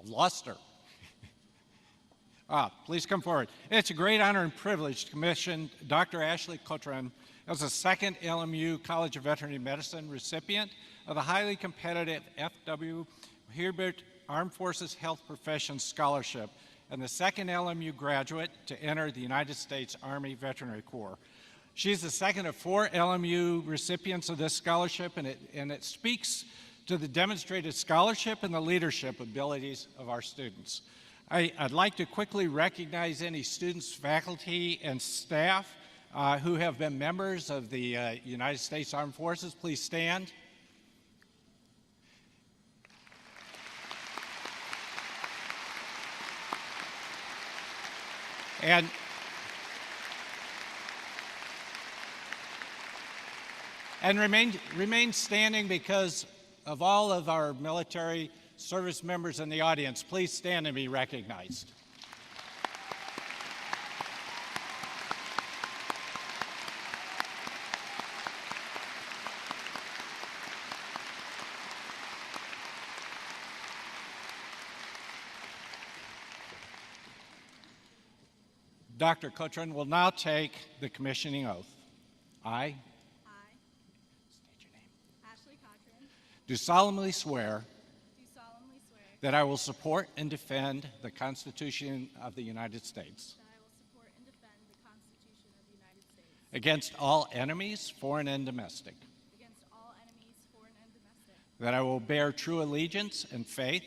Lost her. Please come forward. It's a great honor and privilege to commission Dr. Ashley Cotram as a second LMU College of Veterinary Medicine recipient of the highly competitive F.W. Hebert Armed Forces Health Professions Scholarship and the second LMU graduate to enter the United States Army Veterinary Corps. She's the second of 4 LMU recipients of this scholarship, and it speaks to the demonstrated scholarship and the leadership abilities of our students. I'd like to quickly recognize any students, faculty, and staff who have been members of the United States Armed Forces. Please stand. And remain standing because of all of our military service members in the audience. Please stand and be recognized. Dr. Cotran will now take the commissioning oath. I state your name. Ashley Cochran, Do solemnly swear do solemnly swear that I will support and defend the Constitution of the United States that I will support and defend the Constitution of the United States against all enemies, foreign and domestic, against all enemies, foreign and domestic, that I will bear true allegiance and faith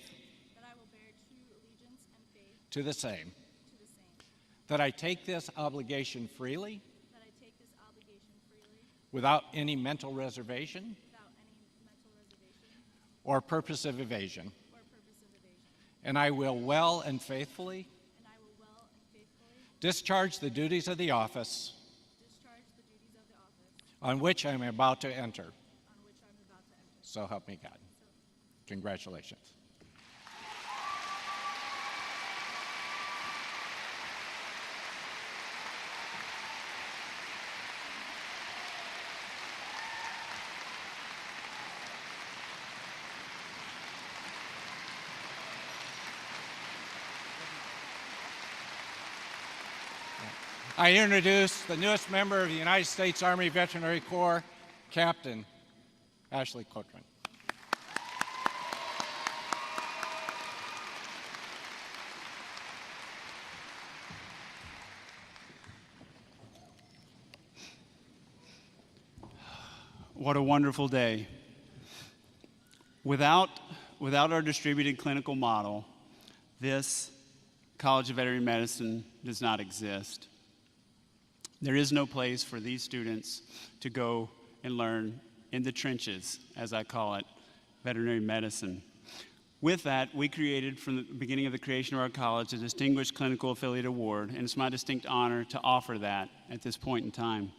that I will bear true allegiance and faith to the same, to the same, that I take this obligation freely that I take this obligation freely without any mental reservation without any mental reservation or purpose of evasion, or purpose of evasion, and I will well and faithfully and I will well and faithfully discharge the duties of the office discharge the duties of the office on which I am about to enter. on which I'm about to enter. So help me God. Congratulations. I introduce the newest member of the United States Army Veterinary Corps, Captain Ashley Cochran. What a wonderful day. Without our distributed clinical model, this College of Veterinary Medicine does not exist. There is no place for these students to go and learn in the trenches, as I call it, veterinary medicine. With that, we created, from the beginning of the creation of our college, a Distinguished Clinical Affiliate Award, and it's my distinct honor to offer that at this point in time.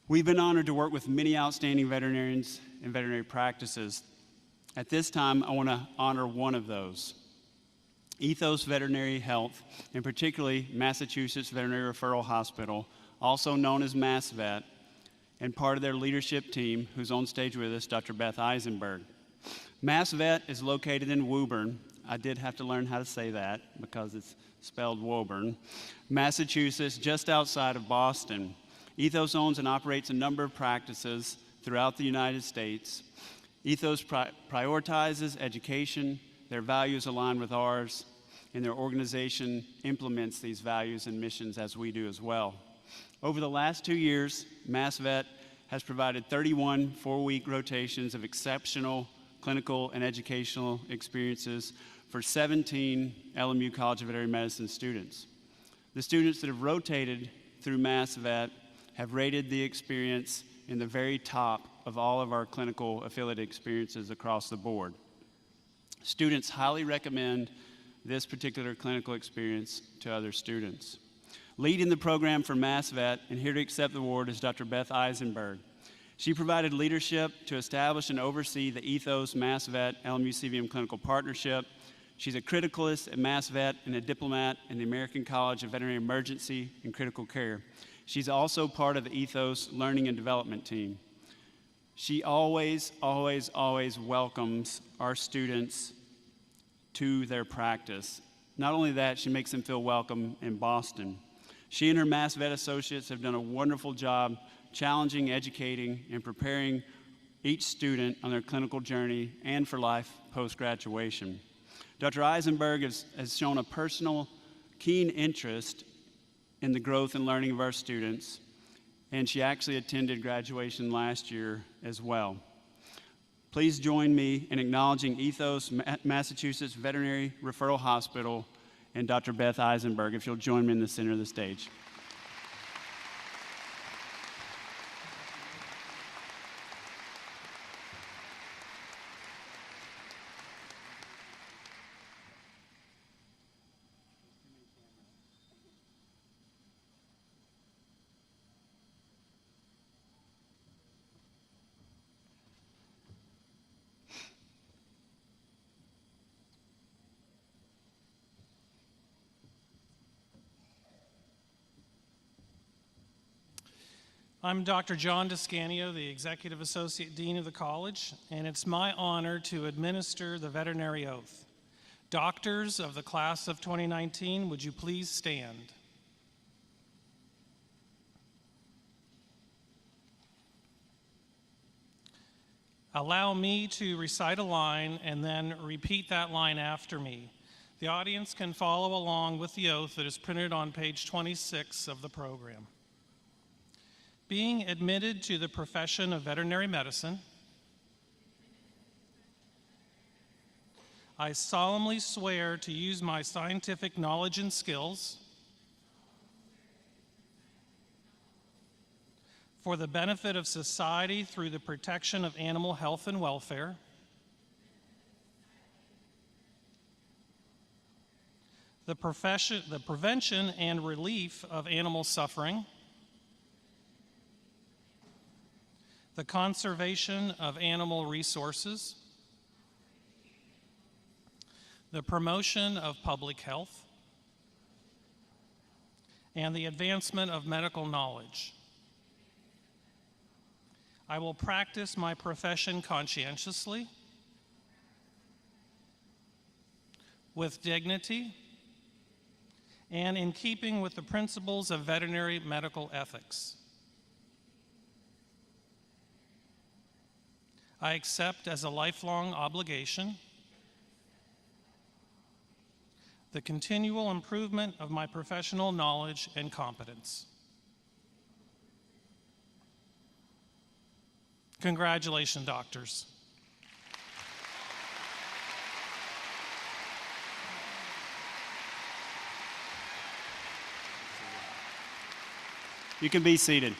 We've been honored to work with many outstanding veterinarians and veterinary practices. At this time, I want to honor one of those. Ethos Veterinary Health, and particularly Massachusetts Veterinary Referral Hospital, also known as MassVet, and part of their leadership team, who's on stage with us, Dr. Beth Eisenberg. MassVet is located in Woburn. I did have to learn how to say that because it's spelled Woburn, Massachusetts, just outside of Boston. Ethos owns and operates a number of practices throughout the United States. Ethos prioritizes education. Their values align with ours, and their organization implements these values and missions as we do as well. Over the last 2 years, MassVet has provided 31 4-week rotations of exceptional clinical and educational experiences for 17 LMU College of Veterinary Medicine students. The students that have rotated through MassVet have rated the experience in the very top of all of our clinical affiliate experiences across the board. Students highly recommend this particular clinical experience to other students. Leading the program for MassVet and here to accept the award is Dr. Beth Eisenberg. She provided leadership to establish and oversee the Ethos MassVet LMU-CVM clinical partnership. She's a criticalist at MassVet and a diplomat in the American College of Veterinary Emergency and Critical Care. She's also part of the Ethos Learning and Development team. She always welcomes our students to their practice. Not only that, she makes them feel welcome in Boston. She and her Mass Vet associates have done a wonderful job challenging, educating, and preparing each student on their clinical journey and for life post-graduation. Dr. Eisenberg has shown a personal, keen interest in the growth and learning of our students, and she actually attended graduation last year as well. Please join me in acknowledging Ethos Massachusetts Veterinary Referral Hospital and Dr. Beth Eisenberg, if you'll join me in the center of the stage. I'm Dr. John Descanio, the Executive Associate Dean of the college, and it's my honor to administer the veterinary oath. Doctors of the class of 2019, would you please stand? Allow me to recite a line and then repeat that line after me. The audience can follow along with the oath that is printed on page 26 of the program. Being admitted to the profession of veterinary medicine, I solemnly swear to use my scientific knowledge and skills for the benefit of society through the protection of animal health and welfare, the prevention and relief of animal suffering, the conservation of animal resources, the promotion of public health, and the advancement of medical knowledge. I will practice my profession conscientiously, with dignity, and in keeping with the principles of veterinary medical ethics. I accept as a lifelong obligation the continual improvement of my professional knowledge and competence. Congratulations, doctors. You can be seated.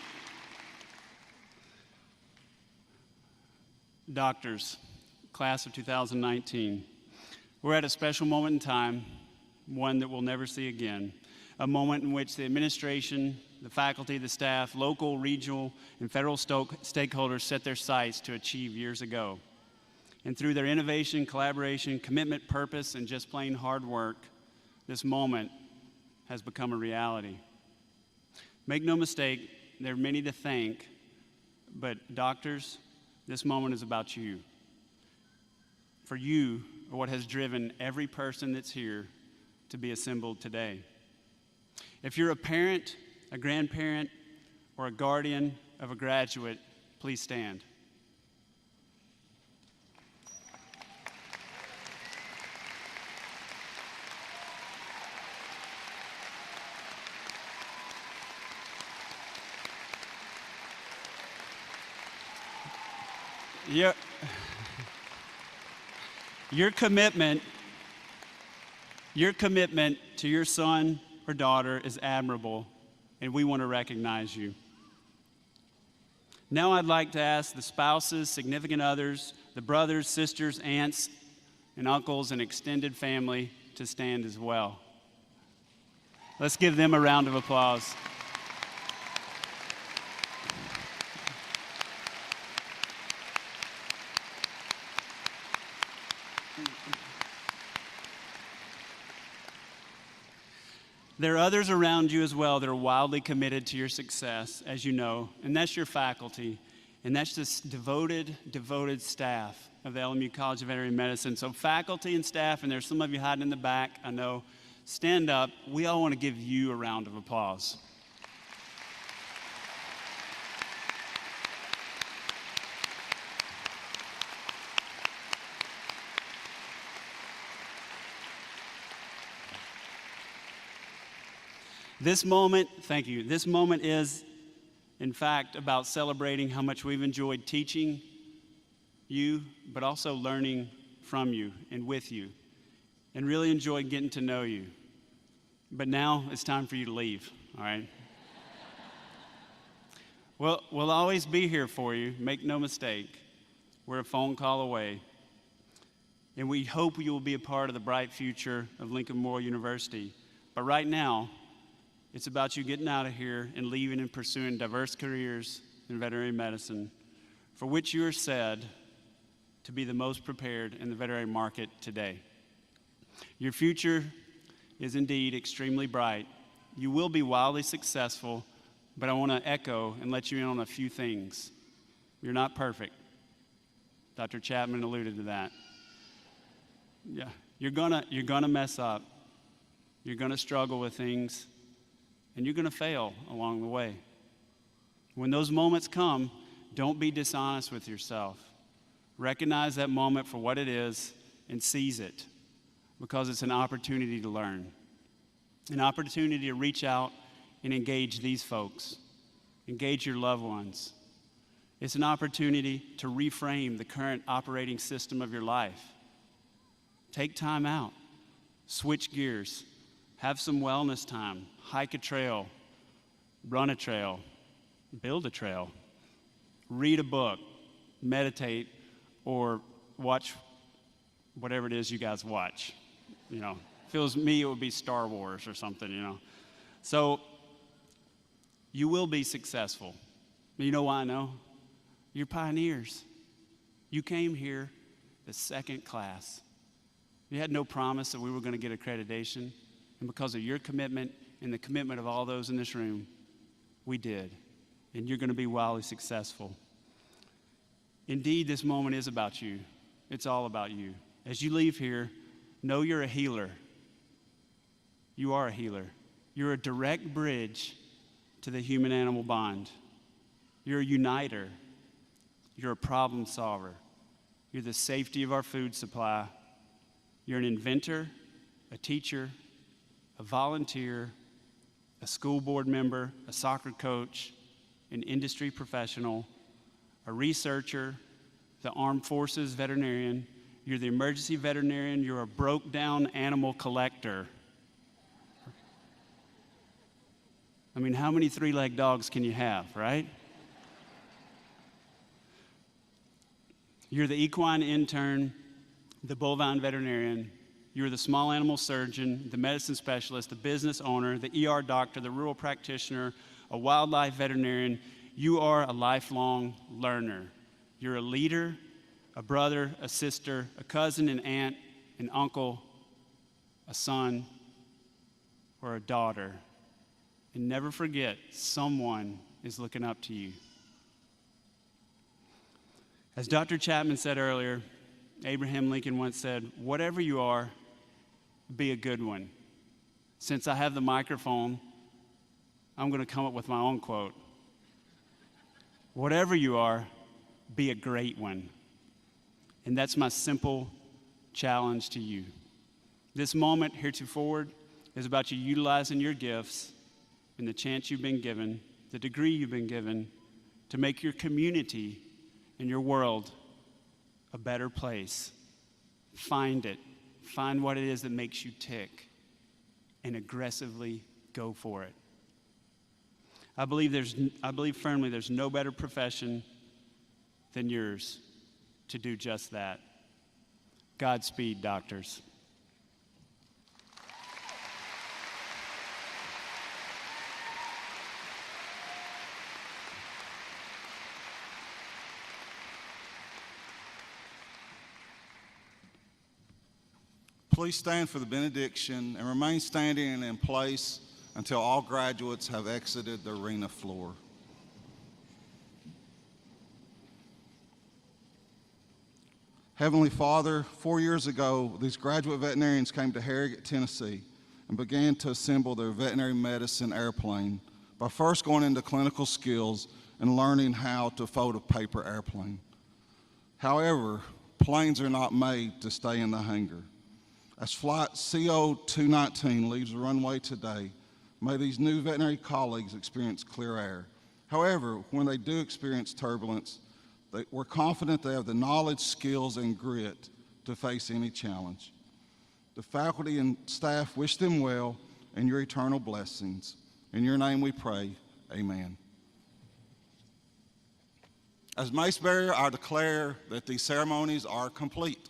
Doctors, class of 2019, we're at a special moment in time, one that we'll never see again, a moment in which the administration, the faculty, the staff, local, regional, and federal stakeholders set their sights to achieve years ago. And through their innovation, collaboration, commitment, purpose, and just plain hard work, this moment has become a reality. Make no mistake, there are many to thank, but doctors, this moment is about you. For you are what has driven every person that's here to be assembled today. If you're a parent, a grandparent, or a guardian of a graduate, please stand. Your commitment to your son or daughter is admirable, and we want to recognize you. Now I'd like to ask the spouses, significant others, the brothers, sisters, aunts, and uncles, and extended family to stand as well. Let's give them a round of applause. There are others around you as well that are wildly committed to your success, as you know, and that's your faculty, and that's this devoted staff of the LMU College of Veterinary Medicine. So faculty and staff, and there's some of you hiding in the back, I know, stand up. We all want to give you a round of applause. This moment, thank you, this moment is, in fact, about celebrating how much we've enjoyed teaching you, but also learning from you and with you, and really enjoyed getting to know you. But now it's time for you to leave, all right? Well, we'll always be here for you, make no mistake. We're a phone call away. And we hope you will be a part of the bright future of Lincoln Memorial University. But right now, it's about you getting out of here and leaving and pursuing diverse careers in veterinary medicine, for which you are said to be the most prepared in the veterinary market today. Your future is indeed extremely bright. You will be wildly successful, but I want to echo and let you in on a few things. You're not perfect. Dr. Chapman alluded to that. Yeah, you're gonna mess up. You're gonna struggle with things. And you're going to fail along the way. When those moments come, don't be dishonest with yourself. Recognize that moment for what it is and seize it, because it's an opportunity to learn, an opportunity to reach out and engage these folks, engage your loved ones. It's an opportunity to reframe the current operating system of your life. Take time out, switch gears, have some wellness time, hike a trail, run a trail, build a trail, read a book, meditate, or watch whatever it is you guys watch. You know, feels me it would be Star Wars or something, you know. So you will be successful. You know why I know? You're pioneers. You came here the second class. You had no promise that we were going to get accreditation. And because of your commitment and the commitment of all those in this room, we did. And you're going to be wildly successful. Indeed, this moment is about you. It's all about you. As you leave here, know you're a healer. You are a healer. You're a direct bridge to the human-animal bond. You're a uniter. You're a problem solver. You're the safety of our food supply. You're an inventor, a teacher, a volunteer, a school board member, a soccer coach, an industry professional, a researcher, the armed forces veterinarian. You're the emergency veterinarian. You're a broke-down animal collector. I mean, how many three-legged dogs can you have, right? You're the equine intern, the bovine veterinarian. You're the small animal surgeon, the medicine specialist, the business owner, the ER doctor, the rural practitioner, a wildlife veterinarian. You are a lifelong learner. You're a leader, a brother, a sister, a cousin, an aunt, an uncle, a son, or a daughter. And never forget, someone is looking up to you. As Dr. Chapman said earlier, Abraham Lincoln once said, "Whatever you are, be a good one." Since I have the microphone, I'm going to come up with my own quote. Whatever you are, be a great one. And that's my simple challenge to you. This moment heretofore is about you utilizing your gifts and the chance you've been given, the degree you've been given, to make your community and your world a better place. Find it. Find what it is that makes you tick and aggressively go for it. I believe firmly there's no better profession than yours to do just that. Godspeed, doctors. Please stand for the benediction and remain standing and in place until all graduates have exited the arena floor. Heavenly Father, 4 years ago, these graduate veterinarians came to Harrogate, Tennessee, and began to assemble their veterinary medicine airplane by first going into clinical skills and learning how to fold a paper airplane. However, planes are not made to stay in the hangar. As Flight CO-219 leaves the runway today, may these new veterinary colleagues experience clear air. However, when they do experience turbulence, we're confident they have the knowledge, skills, and grit to face any challenge. The faculty and staff wish them well and your eternal blessings. In your name we pray, amen. As mace bearer, I declare that these ceremonies are complete.